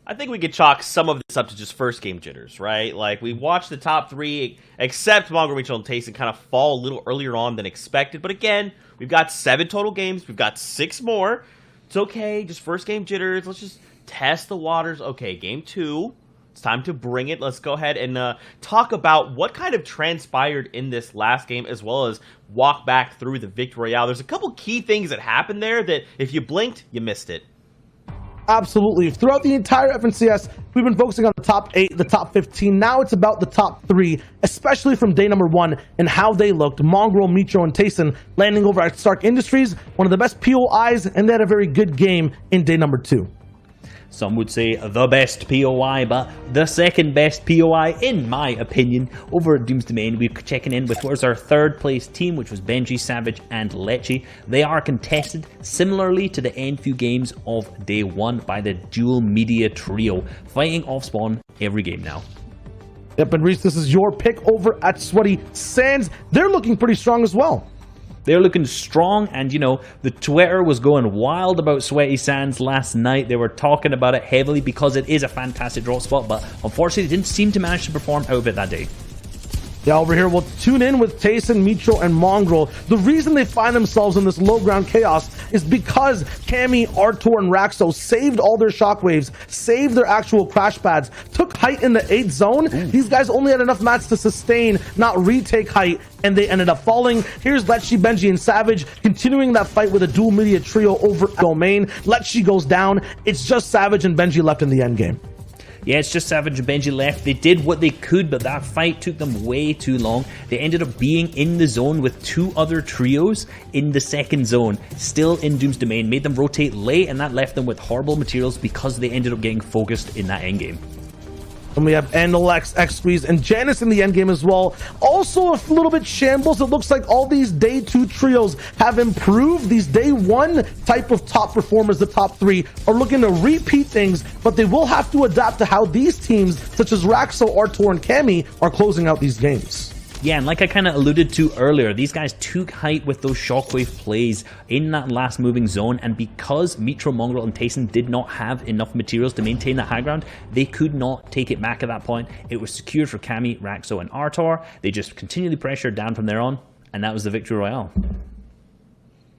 I think we could chalk some of this up to just first game jitters, right? Like, we watched the top 3, except Mongrel, Mitchell, and Tayson, kind of fall a little earlier on than expected. But again, we've got 7 total games. We've got 6 more. It's okay, just first game jitters. Let's just test the waters. Okay, game 2. It's time to bring it. Let's go ahead and talk about what kind of transpired in this last game, as well as walk back through the Victory Royale. There's a couple key things that happened there that if you blinked, you missed it. Absolutely. Throughout the entire FNCS, we've been focusing on the top 8, the top 15. Now it's about the top 3, especially from day number 1 and how they looked. Mongrel, Mitro, and Tayson landing over at Stark Industries, one of the best POIs, and they had a very good game in day number 2. Some would say the best POI, but the second best POI, in my opinion. Over at Doom's Domain, we're checking in with what was our 3rd place team, which was Benji, Savage, and Lechi. They are contested similarly to the end few games of day 1 by the dual media trio, fighting off spawn every game now. Yep, and Reese, this is your pick over at Sweaty Sands. They're looking pretty strong as well. they're looking strong, and, you know, the Twitter was going wild about Sweaty Sands last night. They were talking about it heavily because it is a fantastic drop spot, but unfortunately, they didn't seem to manage to perform out of it that day. Yeah, over here, we'll tune in with Tayson, Mitro, and Mongrel. The reason they find themselves in this low ground chaos is because Cammy, Artur, and Raxo saved all their shockwaves, saved their actual crash pads, took height in the 8th zone. These guys only had enough mats to sustain, not retake height, and they ended up falling. Here's Letchi, Benji, and Savage continuing that fight with a dual media trio over domain. Letchi goes down. It's just Savage and Benji left in the end game. Yeah, it's just Savage and Benji left. They did what they could, but that fight took them way too long. They ended up being in the zone with 2 other trios in the 2nd zone, still in Doom's domain, made them rotate late, and that left them with horrible materials because they ended up getting focused in that endgame. And we have Andalex, X-Squeeze, and Janice in the endgame as well. Also a little bit shambles. It looks like all these day 2 trios have improved. These day 1 type of top performers, the top 3, are looking to repeat things, but they will have to adapt to how these teams, such as Raxo, Artur, and Cammy, are closing out these games. Yeah, and like I kind of alluded to earlier, these guys took height with those shockwave plays in that last moving zone, and because Mitro, Mongrel, and Tayson did not have enough materials to maintain that high ground, they could not take it back at that point. It was secured for Cammy, Raxo, and Artur. They just continually pressured down from there on, and that was the victory royale.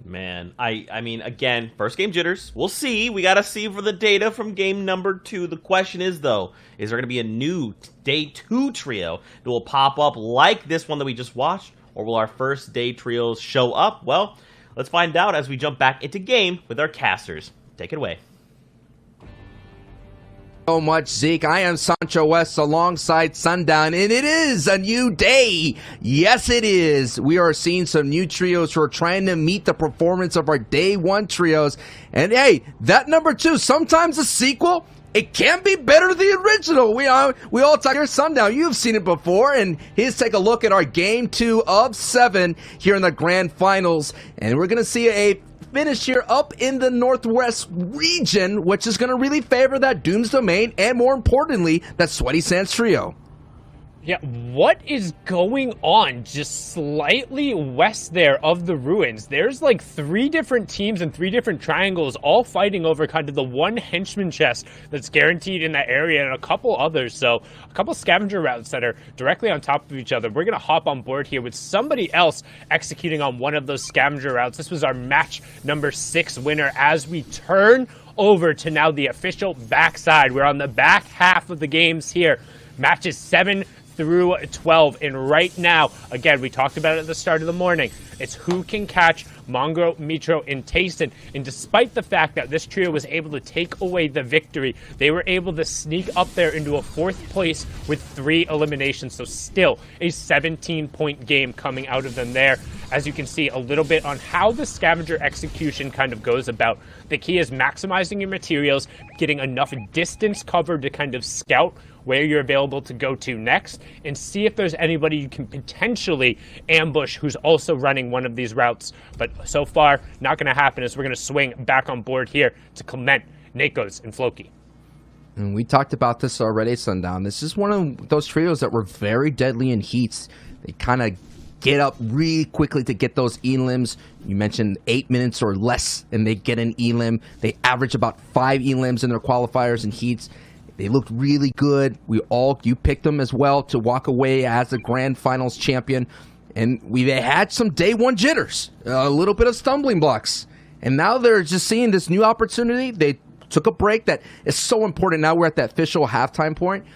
Man, I mean, again, first game jitters. We'll see. We got to see for the data from game number 2. The question is, though, is there going to be a new day 2 trio that will pop up like this one that we just watched? Or will our first day trios show up? Well, let's find out as we jump back into game with our casters. Take it away. So much, Zeke. I am Sancho West alongside Sundown, and it is a new day. Yes, it is. We are seeing some new trios who are trying to meet the performance of our day 1 trios. And hey, that number 2, sometimes a sequel, it can be better than the original. We all talk here, Sundown. You've seen it before, and here's take a look at our game 2 of 7 here in the grand finals. And we're going to see a finish here up in the Northwest region, which is going to really favor that Doom's Domain and, more importantly, that Sweaty Sands trio. Yeah, what is going on just slightly west there of the ruins? There's like 3 different teams and 3 different triangles all fighting over kind of the one henchman chest that's guaranteed in that area, and a couple others. So a couple scavenger routes that are directly on top of each other. We're going to hop on board here with somebody else executing on one of those scavenger routes. This was our match number 6 winner as we turn over to now the official backside. We're on the back half of the games here. Matches 7 through 12, and right now, again, we talked about it at the start of the morning, it's who can catch Mongrel, Mitro, and Tayson. And despite the fact that this trio was able to take away the victory, they were able to sneak up there into a 4th place with 3 eliminations. So still a 17-point game coming out of them there. As you can see a little bit on how the scavenger execution kind of goes about. The key is maximizing your materials, getting enough distance covered to kind of scout where you're available to go to next, and see if there's anybody you can potentially ambush who's also running one of these routes. But so far, not going to happen, as we're going to swing back on board here to Clement, Nakos, and Floki. And we talked about this already, Sundown. This is one of those trios that were very deadly in heats. They kind of get up really quickly to get those elims. You mentioned 8 minutes or less, and they get an elim. They average about 5 elims in their qualifiers and heats. They looked really good. You picked them as well to walk away as the grand finals champion. And they had some day 1 jitters, a little bit of stumbling blocks. And now they're just seeing this new opportunity. They took a break that is so important. Now we're at that official halftime point.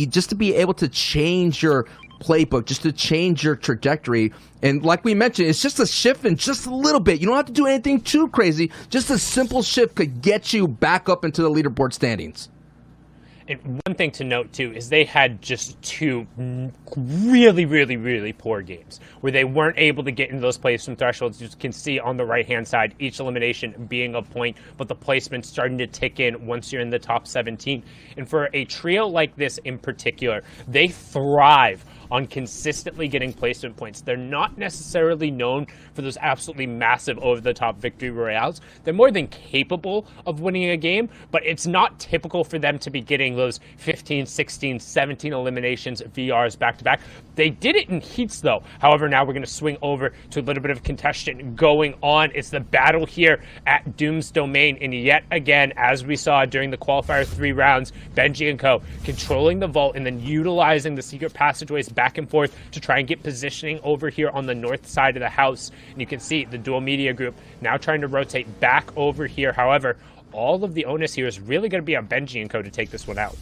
Just to be able to change your playbook, just to change your trajectory. And like we mentioned, it's just a shift in just a little bit. You don't have to do anything too crazy. Just a simple shift could get you back up into the leaderboard standings. And one thing to note, too, is they had just 2 really, really, really poor games where they weren't able to get into those placement thresholds. You can see on the right-hand side, each elimination being a point, but the placement starting to tick in once you're in the top 17. And for a trio like this in particular, they thrive on consistently getting placement points. They're not necessarily known for those absolutely massive over-the-top victory royales. They're more than capable of winning a game, but it's not typical for them to be getting those 15, 16, 17 eliminations VRs back-to-back. They did it in heats, though. However, now we're going to swing over to a little bit of contention going on. It's the battle here at Doom's Domain, and yet again, as we saw during the qualifier 3 rounds, Benji and Co. controlling the vault and then utilizing the secret passageways back and forth to try and get positioning over here on the north side of the house. And you can see the dual media group now trying to rotate back over here. However, all of the onus here is really going to be on Benji and Co. to take this one out.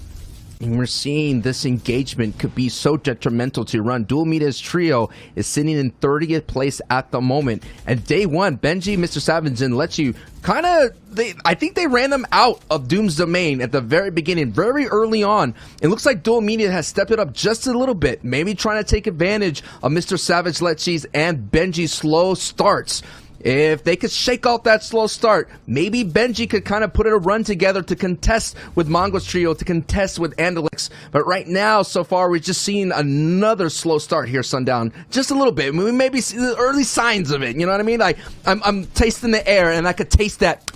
And we're seeing this engagement could be so detrimental to run. Dual Media's trio is sitting in 30th place at the moment. And day one, Benji, Mr. Savage, and Lechi I think they ran them out of Doom's Domain at the very beginning, very early on. It looks like Dual Media has stepped it up just a little bit, maybe trying to take advantage of Mr. Savage, Lechi's, and Benji's slow starts. If they could shake off that slow start, maybe Benji could kind of put a run together to contest with Mongo's trio, to contest with Andalix. But right now, so far, we're just seeing another slow start here, Sundown. Just a little bit. We maybe see the early signs of it. You know what I mean? Like, I'm tasting the air, and I could taste that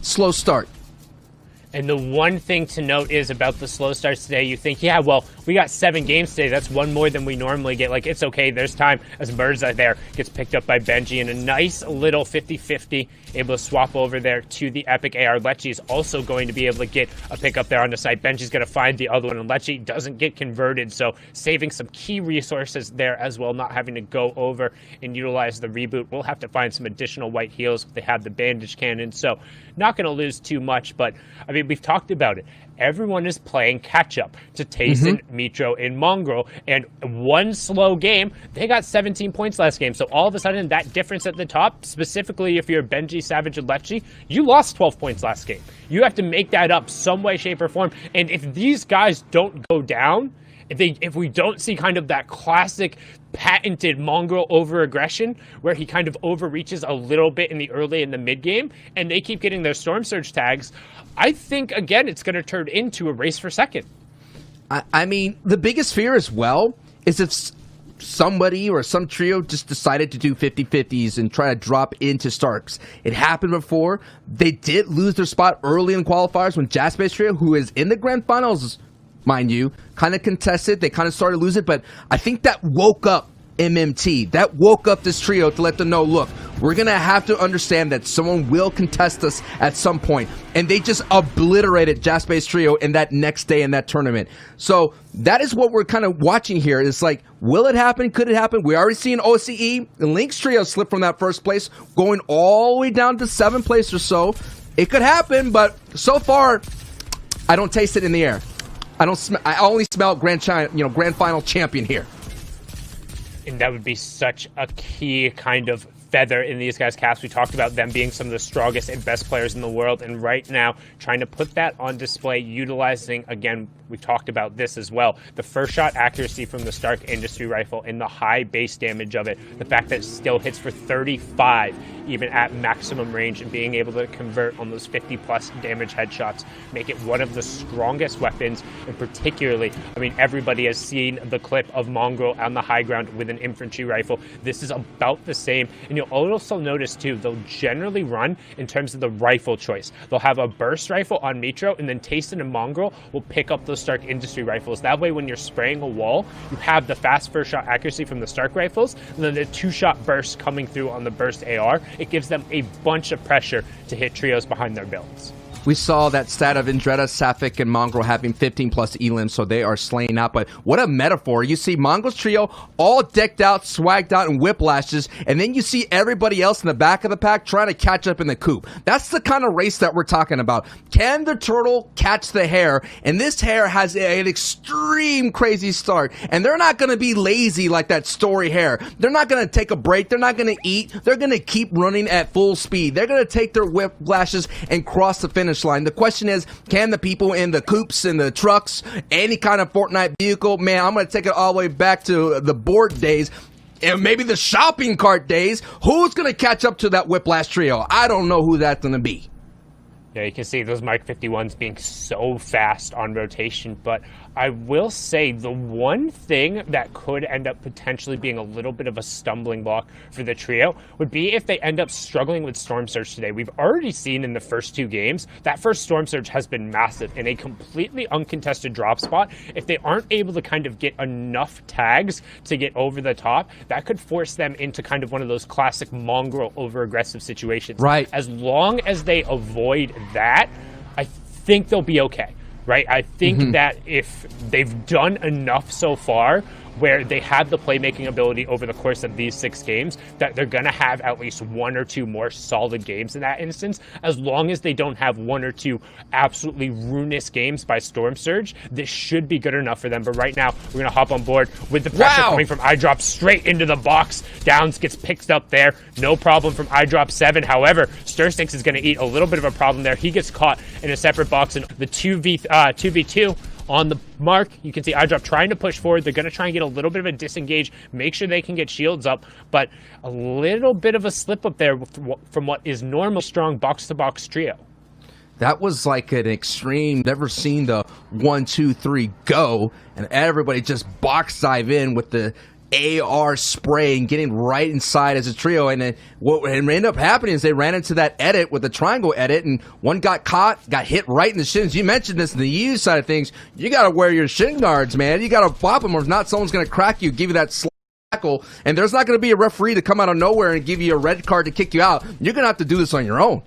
slow start. And the one thing to note is about the slow starts today, you think, yeah, well, we got 7 games today. That's one more than we normally get. Like, it's okay. There's time as Birdseye there gets picked up by Benji in a nice little 50-50, able to swap over there to the Epic AR. Lechi is also going to be able to get a pickup there on the site. Benji's going to find the other one, and Lechi doesn't get converted, so saving some key resources there as well, not having to go over and utilize the reboot. We'll have to find some additional white heals if they have the bandage cannon, so not going to lose too much, but, I mean, we've talked about it. Everyone is playing catch-up to Tayson, Mitro, and Mongrel, and one slow game, they got 17 points last game, so all of a sudden, that difference at the top, specifically if you're Benji, Savage, and Lechi, you lost 12 points last game. You have to make that up some way, shape, or form, and if these guys don't go down, if we don't see kind of that classic patented Mongrel over-aggression where he kind of overreaches a little bit in the early and the mid-game, and they keep getting their Storm Surge tags, I think, again, it's going to turn into a race for second. I mean, the biggest fear as well is if somebody or some trio just decided to do 50-50s and try to drop into Starks. It happened before. They did lose their spot early in qualifiers when Jaspy's trio, who is in the grand finals, mind you, kind of contested. They kind of started to lose it, but I think that woke up MMT. That woke up this trio to let them know, look, we're going to have to understand that someone will contest us at some point. And they just obliterated Jaspy's trio in that next day in that tournament. So that is what we're kind of watching here. It's like, will it happen? Could it happen? We already seen OCE. The Lynx trio slip from that first place, going all the way down to 7th place or so. It could happen, but so far, I don't taste it in the air. I only smell grand final champion here. And that would be such a key kind of feather in these guys' caps. We talked about them being some of the strongest and best players in the world, and right now trying to put that on display, utilizing, again, we've talked about this as well, the first shot accuracy from the Stark Industry Rifle and the high base damage of it, the fact that it still hits for 35 even at maximum range, and being able to convert on those 50 plus damage headshots, make it one of the strongest weapons. And particularly, I mean, everybody has seen the clip of Mongrel on the high ground with an infantry rifle. This is about the same. And you'll also notice too, they'll generally run in terms of the rifle choice. They'll have a burst rifle on Mitro, and then Tayson and Mongrel will pick up those Stark Industry Rifles. That way, when you're spraying a wall, you have the fast first shot accuracy from the Stark rifles, and then the 2-shot burst coming through on the burst AR. It gives them a bunch of pressure to hit trios behind their builds. We saw that stat of Indretta, Sapphic, and Mongrel having 15 plus elims, so they are slaying out. But what a metaphor. You see Mongrel's trio all decked out, swagged out, and whiplashes, and then you see everybody else in the back of the pack trying to catch up in the coop. That's the kind of race that we're talking about. Can the turtle catch the hare? And this hare has an extreme crazy start, and they're not going to be lazy like that story hare. They're not going to take a break. They're not going to eat. They're going to keep running at full speed. They're going to take their whiplashes and cross the finish line. The question is, can the people in the coops and the trucks, any kind of Fortnite vehicle, man, I'm going to take it all the way back to the board days and maybe the shopping cart days, who's going to catch up to that Whiplash trio? I don't know who that's going to be. Yeah, you can see those Mark 51s being so fast on rotation, but I will say the one thing that could end up potentially being a little bit of a stumbling block for the trio would be if they end up struggling with Storm Surge today. We've already seen in the first 2 games, that first Storm Surge has been massive in a completely uncontested drop spot. If they aren't able to kind of get enough tags to get over the top, that could force them into kind of one of those classic mongrel over-aggressive situations. Right. As long as they avoid that, I think they'll be okay, right? I think that if they've done enough so far where they have the playmaking ability over the course of these 6 games, that they're going to have at least 1 or 2 more solid games in that instance. As long as they don't have 1 or 2 absolutely ruinous games by Storm Surge, this should be good enough for them. But right now, we're going to hop on board with the pressure coming from iDrop straight into the box. Downs gets picked up there. No problem from iDrop 7. However, Sturstinks is going to eat a little bit of a problem there. He gets caught in a separate box in the 2v2. On the mark, you can see iDrop trying to push forward. They're going to try and get a little bit of a disengage, make sure they can get shields up, but a little bit of a slip up there from what is normal strong box-to-box trio. That was like an extreme, never seen the 1, 2, 3 go, and everybody just box dive in with the AR spray and getting right inside as a trio. And then what ended up happening is they ran into that edit with the triangle edit, and one got caught, got hit right in the shins. You mentioned this in the EU side of things. You got to wear your shin guards, man. You got to pop them, or if not, someone's going to crack you, give you that slackle, and there's not going to be a referee to come out of nowhere and give you a red card to kick you out. You're going to have to do this on your own.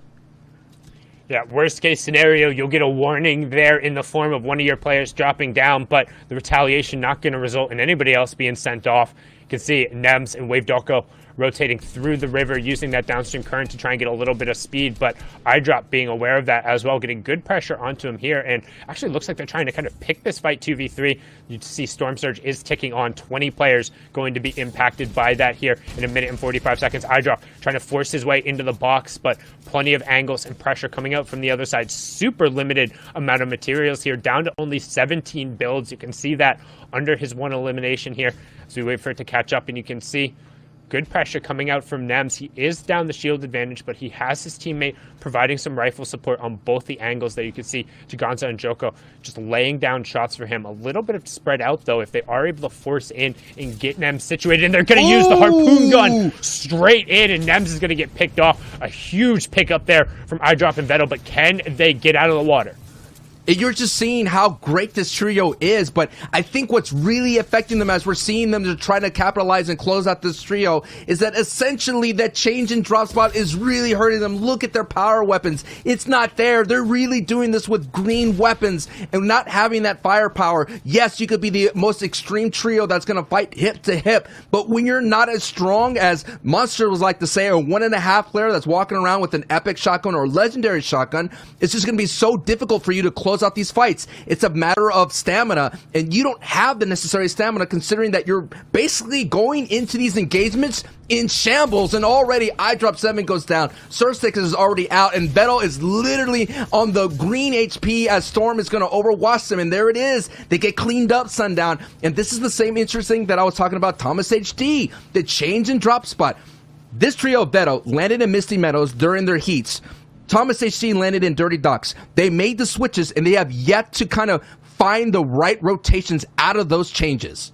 Yeah, worst case scenario, you'll get a warning there in the form of one of your players dropping down, but the retaliation not going to result in anybody else being sent off. You can see Nems and Wave Doko rotating through the river, using that downstream current to try and get a little bit of speed, but iDrop being aware of that as well, getting good pressure onto him here, and actually looks like they're trying to kind of pick this fight 2v3. You see Storm Surge is ticking on. 20 players going to be impacted by that here in 1 minute and 45 seconds. iDrop trying to force his way into the box, but plenty of angles and pressure coming out from the other side. Super limited amount of materials here, down to only 17 builds. You can see that under his 1 elimination here as we wait for it to catch up, and you can see good pressure coming out from Nems. He is down the shield advantage, but he has his teammate providing some rifle support on both the angles there. You can see Jaganza and Joko just laying down shots for him. A little bit of spread out, though, if they are able to force in and get Nems situated. And they're going to use the harpoon gun straight in, and Nems is going to get picked off. A huge pickup there from iDrop and Vettel, but can they get out of the water? You're just seeing how great this trio is, but I think what's really affecting them as we're seeing them to try to capitalize and close out this trio is that essentially that change in drop spot is really hurting them. Look at their power weapons. It's not there. They're really doing this with green weapons and not having that firepower. Yes, you could be the most extreme trio that's going to fight hip to hip, but when you're not as strong as Monster was like to say, a 1.5 player that's walking around with an epic shotgun or legendary shotgun, it's just going to be so difficult for you to close out these fights. It's a matter of stamina, and you don't have the necessary stamina considering that you're basically going into these engagements in shambles, and already iDrop 7 goes down. Surstix is already out, and Vettel is literally on the green HP as Storm is going to overwatch them, and there it is. They get cleaned up, Sundown, and this is the same interesting that I was talking about Thomas HD, the change in drop spot. This trio of Vettel landed in Misty Meadows during their heats. Thomas HC landed in Dirty Docks. They made the switches, and they have yet to kind of find the right rotations out of those changes.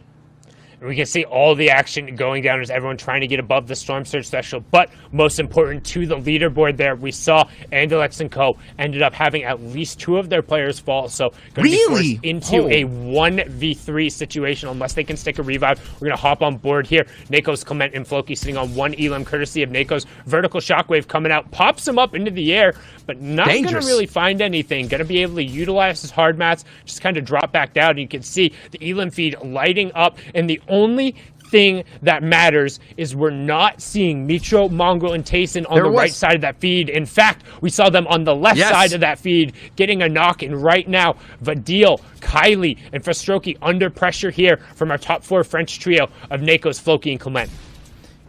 We can see all the action going down as everyone trying to get above the Storm Surge special, but most important to the leaderboard there, we saw Andalex and Co. ended up having at least 2 of their players fall, so going to be forced into a 1v3 situation unless they can stick a revive. We're going to hop on board here. Nako's Clement and Floki sitting on 1 Elam, courtesy of Nako's vertical shockwave coming out, pops him up into the air, but not going to really find anything. Going to be able to utilize his hard mats, just kind of drop back down, and you can see the Elam feed lighting up, and the only thing that matters is we're not seeing Mitro, Mongrel, and Tayson on the right side of that feed. In fact, we saw them on the left side of that feed getting a knock, and right now, Vadil, Kylie, and Frostroki under pressure here from our top 4 French trio of Nakos, Floki, and Clement.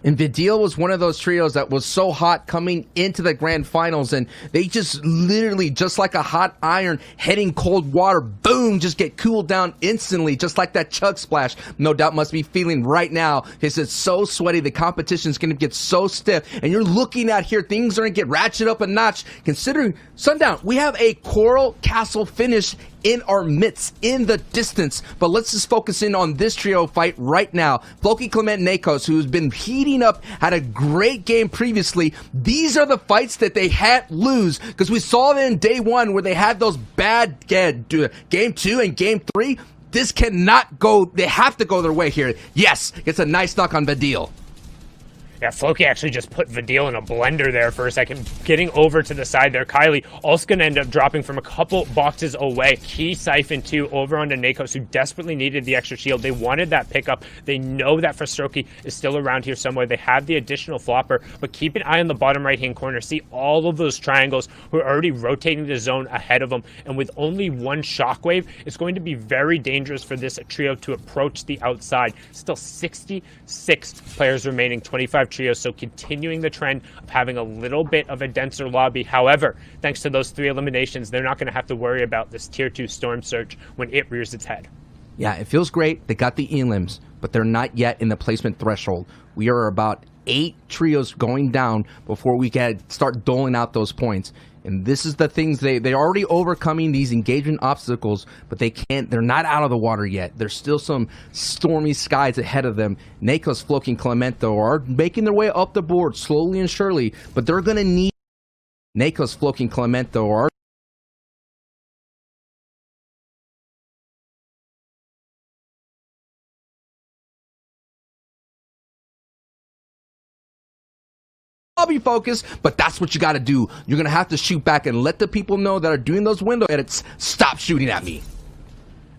And Vidil was one of those trios that was so hot coming into the grand finals, and they just literally, just like a hot iron heading cold water, boom, just get cooled down instantly, just like that chug splash. No doubt must be feeling right now because it's so sweaty. The competition is going to get so stiff, and you're looking at here, things are going to get ratcheted up a notch. Considering Sundown, we have a Coral Castle finish in our midst, in the distance. But let's just focus in on this trio fight right now. Floki, Clement, Nakos, who's been heating up, had a great game previously. These are the fights that they had lose, because we saw them in day one where they had those bad game 2 and game 3. This cannot go, they have to go their way here. Yes, it's a nice knock on Vidil. Yeah, Floki actually just put Vidil in a blender there for a second. Getting over to the side there, Kylie also going to end up dropping from a couple boxes away. Key siphon too over onto Nakos, who desperately needed the extra shield. They wanted that pickup. They know that Frostroki is still around here somewhere. They have the additional flopper, but keep an eye on the bottom right-hand corner. See all of those triangles who are already rotating the zone ahead of them, and with only one shockwave, it's going to be very dangerous for this trio to approach the outside. Still 66 players remaining, 25 trios, so continuing the trend of having a little bit of a denser lobby. However, thanks to those 3 eliminations, they're not going to have to worry about this tier 2 Storm Surge when it rears its head. Yeah, it feels great. They got the elims, but they're not yet in the placement threshold. We are about 8 trios going down before we can start doling out those points. And this is the things they're already overcoming these engagement obstacles, but they're not out of the water yet. There's still some stormy skies ahead of them. Nakos, Floki, and Clemento are making their way up the board slowly and surely, but they're going to need Nakos, Floki, and Clemento are lobby focus, but that's what you got to do. You're going to have to shoot back and let the people know that are doing those window edits, stop shooting at me.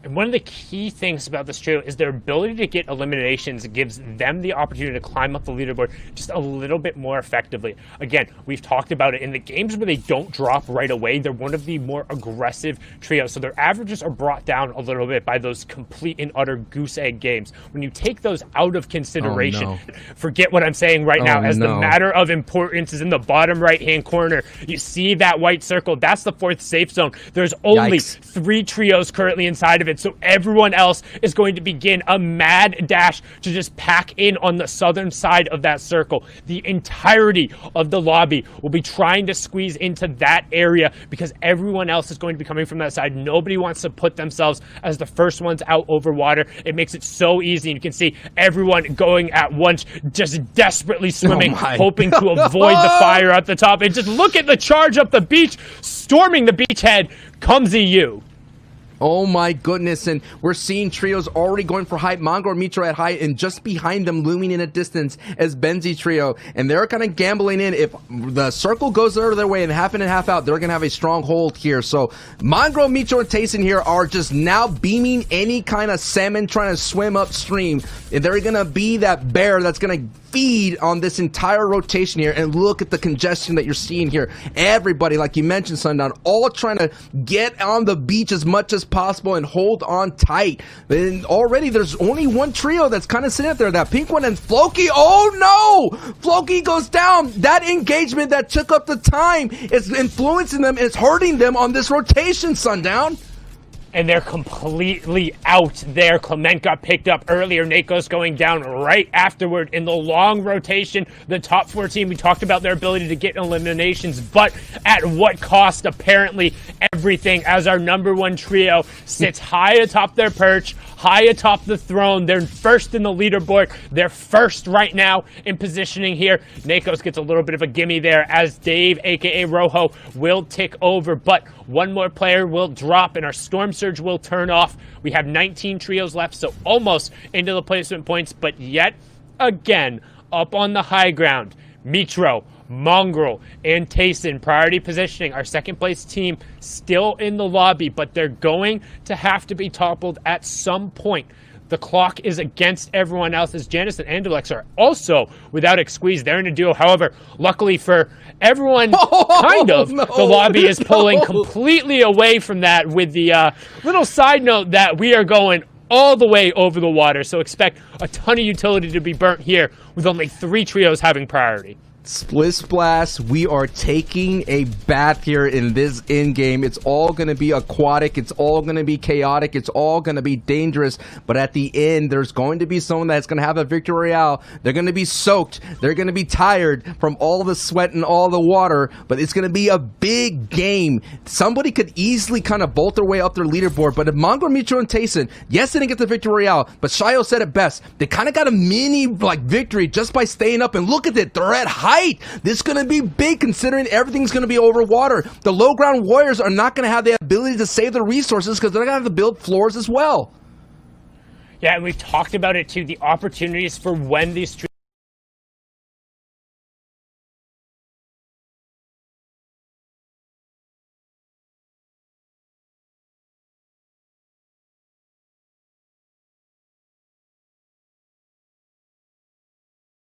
And one of the key things about this trio is their ability to get eliminations gives them the opportunity to climb up the leaderboard just a little bit more effectively. Again, we've talked about it in the games where they don't drop right away. They're one of the more aggressive trios, so their averages are brought down a little bit by those complete and utter goose egg games. When you take those out of consideration, forget what I'm saying right now, as the matter of importance is in the bottom right-hand corner. You see that white circle? That's the 4th safe zone. There's only 3 trios currently inside of it. So everyone else is going to begin a mad dash to just pack in on the southern side of that circle. The entirety of the lobby will be trying to squeeze into that area because everyone else is going to be coming from that side. Nobody wants to put themselves as the first ones out over water. It makes it so easy. You can see everyone going at once, just desperately swimming, hoping to avoid the fire at the top. And just look at the charge up the beach, storming the beachhead comes EU. Oh my goodness, and we're seeing trios already going for height. Mongo and Mitro at height, and just behind them, looming in a distance, as Benzi trio. And they're kind of gambling in. If the circle goes their way and half in and half out, they're going to have a strong hold here. So Mongo, Mitro, and Tayson here are just now beaming any kind of salmon trying to swim upstream. And they're going to be that bear that's going to feed on this entire rotation here. And look at the congestion that you're seeing here. Everybody, like you mentioned, Sundown, all trying to get on the beach as much as possible and hold on tight. And already there's only one trio that's kind of sitting up there, that pink one, and Floki. Oh no! Floki goes down. That engagement that took up the time is influencing them. It's hurting them on this rotation, Sundown. And they're completely out there. Clement got picked up earlier. Nakos going down right afterward in the long rotation. The top 14, we talked about their ability to get eliminations, but at what cost? Apparently everything, as our number 1 trio sits high atop their perch, high atop the throne. They're first in the leaderboard. They're first right now in positioning here. Nakos gets a little bit of a gimme there as Dave, aka Rojo, will tick over, but one more player will drop and our Storm Surge will turn off. We have 19 trios left, so almost into the placement points, but yet again, up on the high ground, Mitro, Mongrel, and Tayson priority positioning. Our second place team still in the lobby, but they're going to have to be toppled at some point. The clock is against everyone else, as Janice and Andalex are also without a squeeze. They're in a duo. However, luckily for everyone, the lobby is pulling completely away from that, with the little side note that we are going all the way over the water. So expect a ton of utility to be burnt here with only 3 trios having priority. Split Splash, we are taking a bath here in this in-game. It's all going to be aquatic. It's all going to be chaotic. It's all going to be dangerous. But at the end, there's going to be someone that's going to have a victory royale. They're going to be soaked. They're going to be tired from all the sweat and all the water. But it's going to be a big game. Somebody could easily kind of bolt their way up their leaderboard. But if Mongo, Mitro, and Tayson, yes, they didn't get the victory royale. But Shayo said it best. They kind of got a mini victory just by staying up. And look at it. They're at height. This is going to be big considering everything's going to be over water. The low ground warriors are not going to have the ability to save the resources because they're going to have to build floors as well. Yeah, and we've talked about it too, the opportunities for when these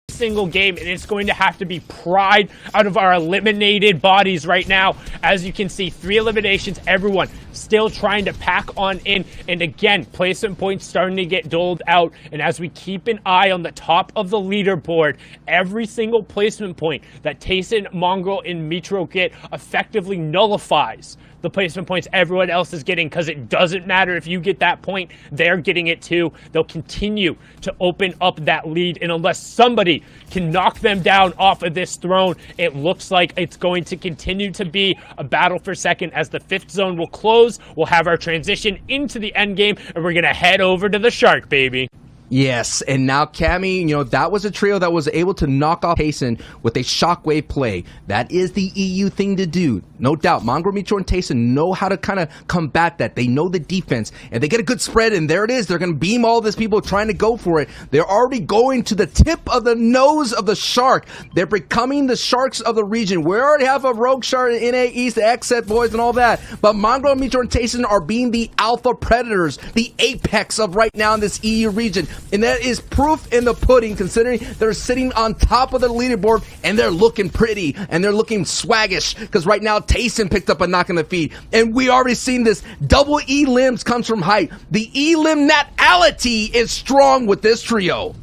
single game, and it's going to have to be pried out of our eliminated bodies right now. As you can see, 3 eliminations, everyone still trying to pack on in, and again, placement points starting to get doled out. And as we keep an eye on the top of the leaderboard, every single placement point that Tayson, Mongo, and Mitro get effectively nullifies the placement points everyone else is getting, because it doesn't matter if you get that point, they're getting it too. They'll continue to open up that lead, and unless somebody can knock them down off of this throne, it looks like it's going to continue to be a battle for second. As the 5th zone will close, we'll have our transition into the end game, and we're gonna head over to the Shark, baby. Yes, and now Cammy, that was a trio that was able to knock off Tayson with a shockwave play. That is the EU thing to do. No doubt, Mongo, Mitro, and Tayson know how to kind of combat that. They know the defense, and they get a good spread, and there it is. They're going to beam all these people trying to go for it. They're already going to the tip of the nose of the Shark. They're becoming the Sharks of the region. We already have a Rogue Shark in NA East, the X-Set boys, and all that. But Mongo, Mitro, and Tayson are being the alpha predators, the apex of right now in this EU region. And that is proof in the pudding, considering they're sitting on top of the leaderboard and they're looking pretty and they're looking swaggish, because right now Tayson picked up a knock in the feet, and we already seen this. Double E limbs comes from height. The E limb natality is strong with this trio.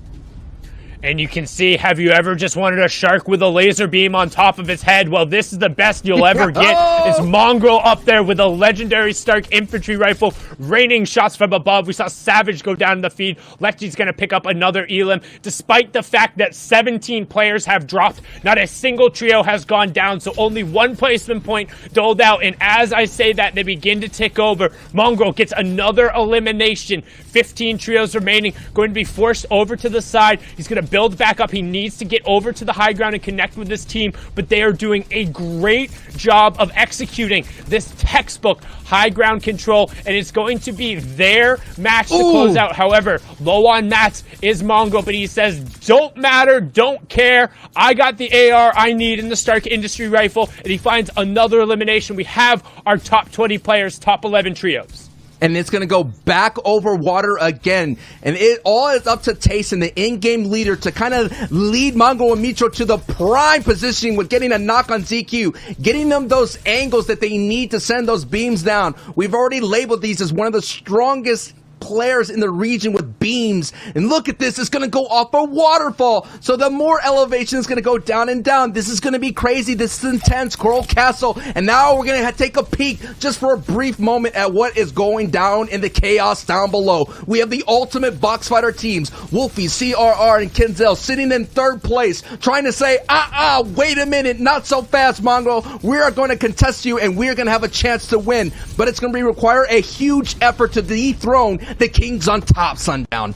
And you can see, have you ever just wanted a shark with a laser beam on top of his head? Well, this is the best you'll ever get. It's Mongrel up there with a legendary Stark infantry rifle, raining shots from above. We saw Savage go down in the feed. Lefty's going to pick up another Elim. Despite the fact that 17 players have dropped, not a single trio has gone down, so only 1 placement point doled out. And as I say that, they begin to tick over. Mongrel gets another elimination. 15 trios remaining, going to be forced over to the side. He's going to build back up. He needs to get over to the high ground and connect with this team, but they are doing a great job of executing this textbook high ground control, and it's going to be their match to close out. However, low on mats is Mongo, but he says, don't matter, don't care. I got the AR I need in the Stark Industry Rifle, and he finds another elimination. We have our top 20 players, top 11 trios. And it's going to go back over water again. And it all is up to Tayson, the in-game leader, to kind of lead Mongo and Mitro to the prime positioning with getting a knock on ZQ, getting them those angles that they need to send those beams down. We've already labeled these as one of the strongest players in the region with beams, and look at this, it's going to go off a waterfall, so the more elevation is going to go down and down. This is going to be crazy. This is intense. Coral Castle, and now we're going to take a peek just for a brief moment at what is going down in the chaos down below. We have the ultimate box fighter teams, Wolfie, CRR, and Kenzel sitting in 3rd place, trying to say, wait a minute, not so fast, Mongo. We are going to contest you, and we're going to have a chance to win, but it's going to require a huge effort to dethrone the Kings on top, Sundown.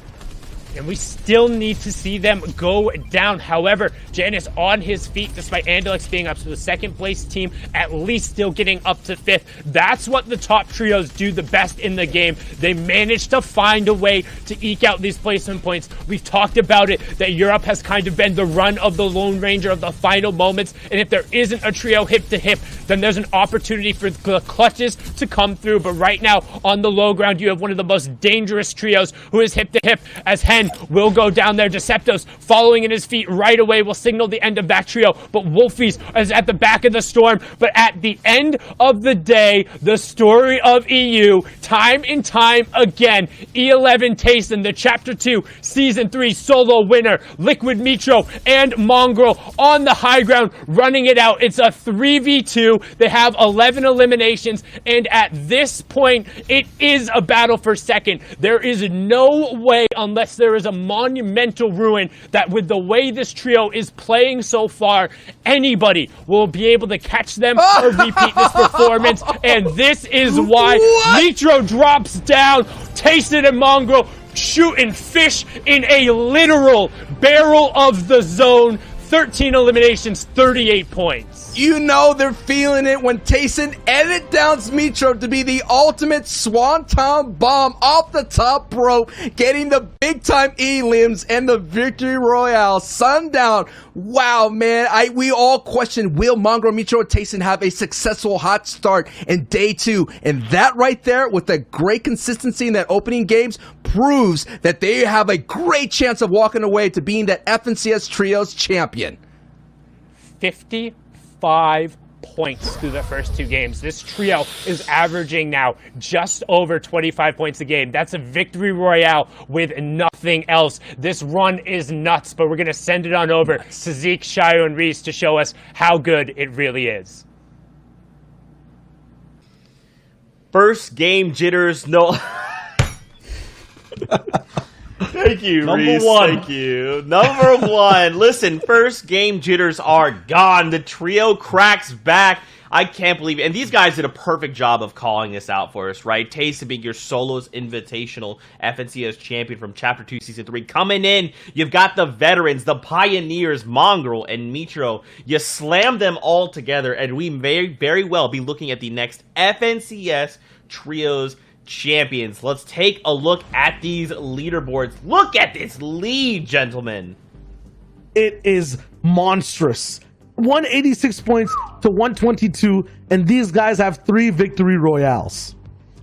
And we still need to see them go down. However, Janus on his feet, despite Andelix being up to the 2nd place team, at least still getting up to 5th. That's what the top trios do the best in the game. They manage to find a way to eke out these placement points. We've talked about it, that Europe has kind of been the run of the Lone Ranger of the final moments. And if there isn't a trio hip to hip, then there's an opportunity for the clutches to come through. But right now, on the low ground, you have one of the most dangerous trios who is hip to hip, as Hen will go down there. Deceptos following in his feet right away will signal the end of that trio, but Wolfies is at the back of the storm. But at the end of the day, the story of EU time and time again. E11 Tayson, the Chapter 2 Season 3 solo winner, Liquid Mitro and Mongrel on the high ground, running it out. It's a 3v2. They have 11 eliminations, and at this point, it is a battle for second. There is no way, unless there is a monumental ruin, that with the way this trio is playing so far, anybody will be able to catch them or repeat this performance, and this is why Mitro drops down. Tayson and Mongrel shooting fish in a literal barrel of the zone. 13 eliminations, 38 points. You know they're feeling it when Tayson edit downs Mitro to be the ultimate swanton bomb off the top rope, getting the big time elims and the victory royale. Sundown. Wow, man. We all question, will Mongrel, Mitro, and Tayson have a successful hot start in day 2? And that right there, with the great consistency in that opening games, proves that they have a great chance of walking away to being that FNCS Trios champion. 55 points through the first 2 games. This trio is averaging now just over 25 points a game. That's a victory royale with nothing else. This run is nuts, but we're going to send it on over to Zeke, Shio, and Reese to show us how good it really is. First game jitters, no. Thank you, Reese. Thank you. Number 1. Listen, first game jitters are gone. The trio cracks back. I can't believe it. And these guys did a perfect job of calling this out for us, right? Tayson being your solos invitational FNCS champion from Chapter 2 Season 3. Coming in, you've got the veterans, the pioneers, Mongrel and Mitro. You slam them all together, and we may very well be looking at the next FNCS Trios champions. Let's take a look at these leaderboards. Look at this lead, gentlemen. It is monstrous. 186 points to 122, and these guys have 3 victory royales.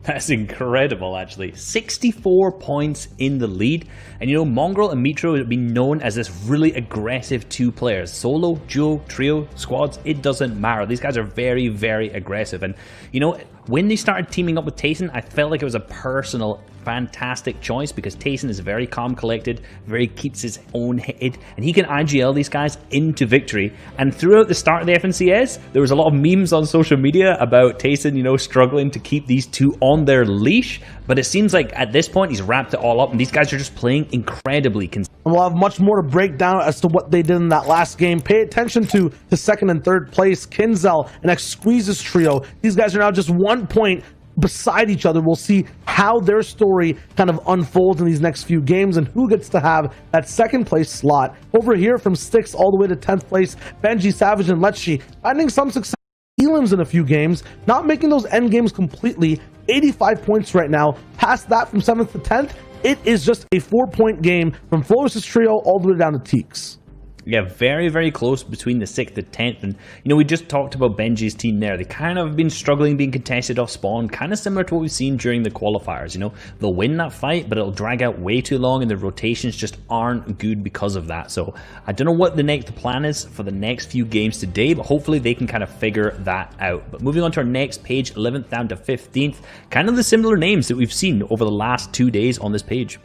That's incredible, actually. 64 points in the lead. And you know, Mongrel and Mitro have been known as this really aggressive 2 players. Solo, duo, trio, squads, it doesn't matter. These guys are very, very aggressive. And you know, when they started teaming up with Tayson, I felt like it was a personal, fantastic choice, because Tayson is very calm, collected, very keeps his own head, and he can IGL these guys into victory. And throughout the start of the FNCS, there was a lot of memes on social media about Tayson, you know, struggling to keep these 2 on their leash. But it seems like at this point, he's wrapped it all up, and these guys are just playing incredibly consistent. We'll have much more to break down as to what they did in that last game. Pay attention to the 2nd and 3rd place, Kinzel and X Squeezes trio. These guys are now just 1 point beside each other. We'll see how their story kind of unfolds in these next few games and who gets to have that 2nd place slot. Over here from 6th all the way to 10th place, Benji, Savage, and Letchi finding some success. Elims in a few games, not making those end games completely. 85 points right now. Past that from 7th to 10th, it is just a 4-point game from Floris' trio all the way down to Teeks. Yeah, very, very close between the 6th and 10th. And, you know, we just talked about Benji's team there. They kind of have been struggling being contested off spawn, kind of similar to what we've seen during the qualifiers. You know, they'll win that fight, but it'll drag out way too long, and the rotations just aren't good because of that. So I don't know what the plan is for the next few games today, but hopefully they can kind of figure that out. But moving on to our next page, 11th down to 15th, kind of the similar names that we've seen over the last 2 days on this page.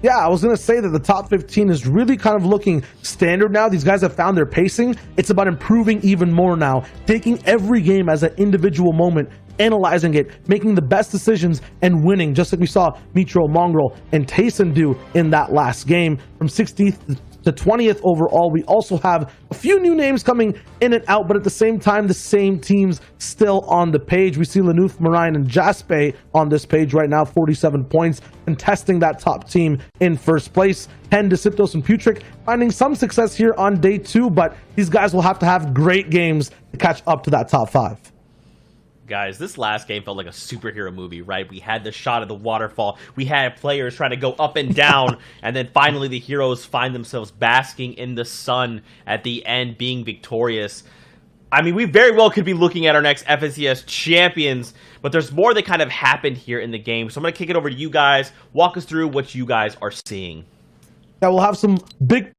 Yeah, I was going to say that the top 15 is really kind of looking standard now. These guys have found their pacing. It's about improving even more now, taking every game as an individual moment, analyzing it, making the best decisions, and winning, just like we saw Mitro, Mongrel, and Tayson do in that last game. From 16th to 20th overall, we also have a few new names coming in and out, but at the same time, the same teams still on the page. We see Lanuth, Marine, and Jaspe on this page right now, 47 points, contesting that top team in first place. Hen, Deciptos, and Putrick finding some success here on day 2, but these guys will have to have great games to catch up to that top 5. Guys, this last game felt like a superhero movie, right? We had the shot of the waterfall. We had players trying to go up and down. And then finally the heroes find themselves basking in the sun at the end, being victorious. I mean, we very well could be looking at our next FNCS champions, but there's more that kind of happened here in the game. So I'm going to kick it over to you guys. Walk us through what you guys are seeing. Yeah, we'll have some big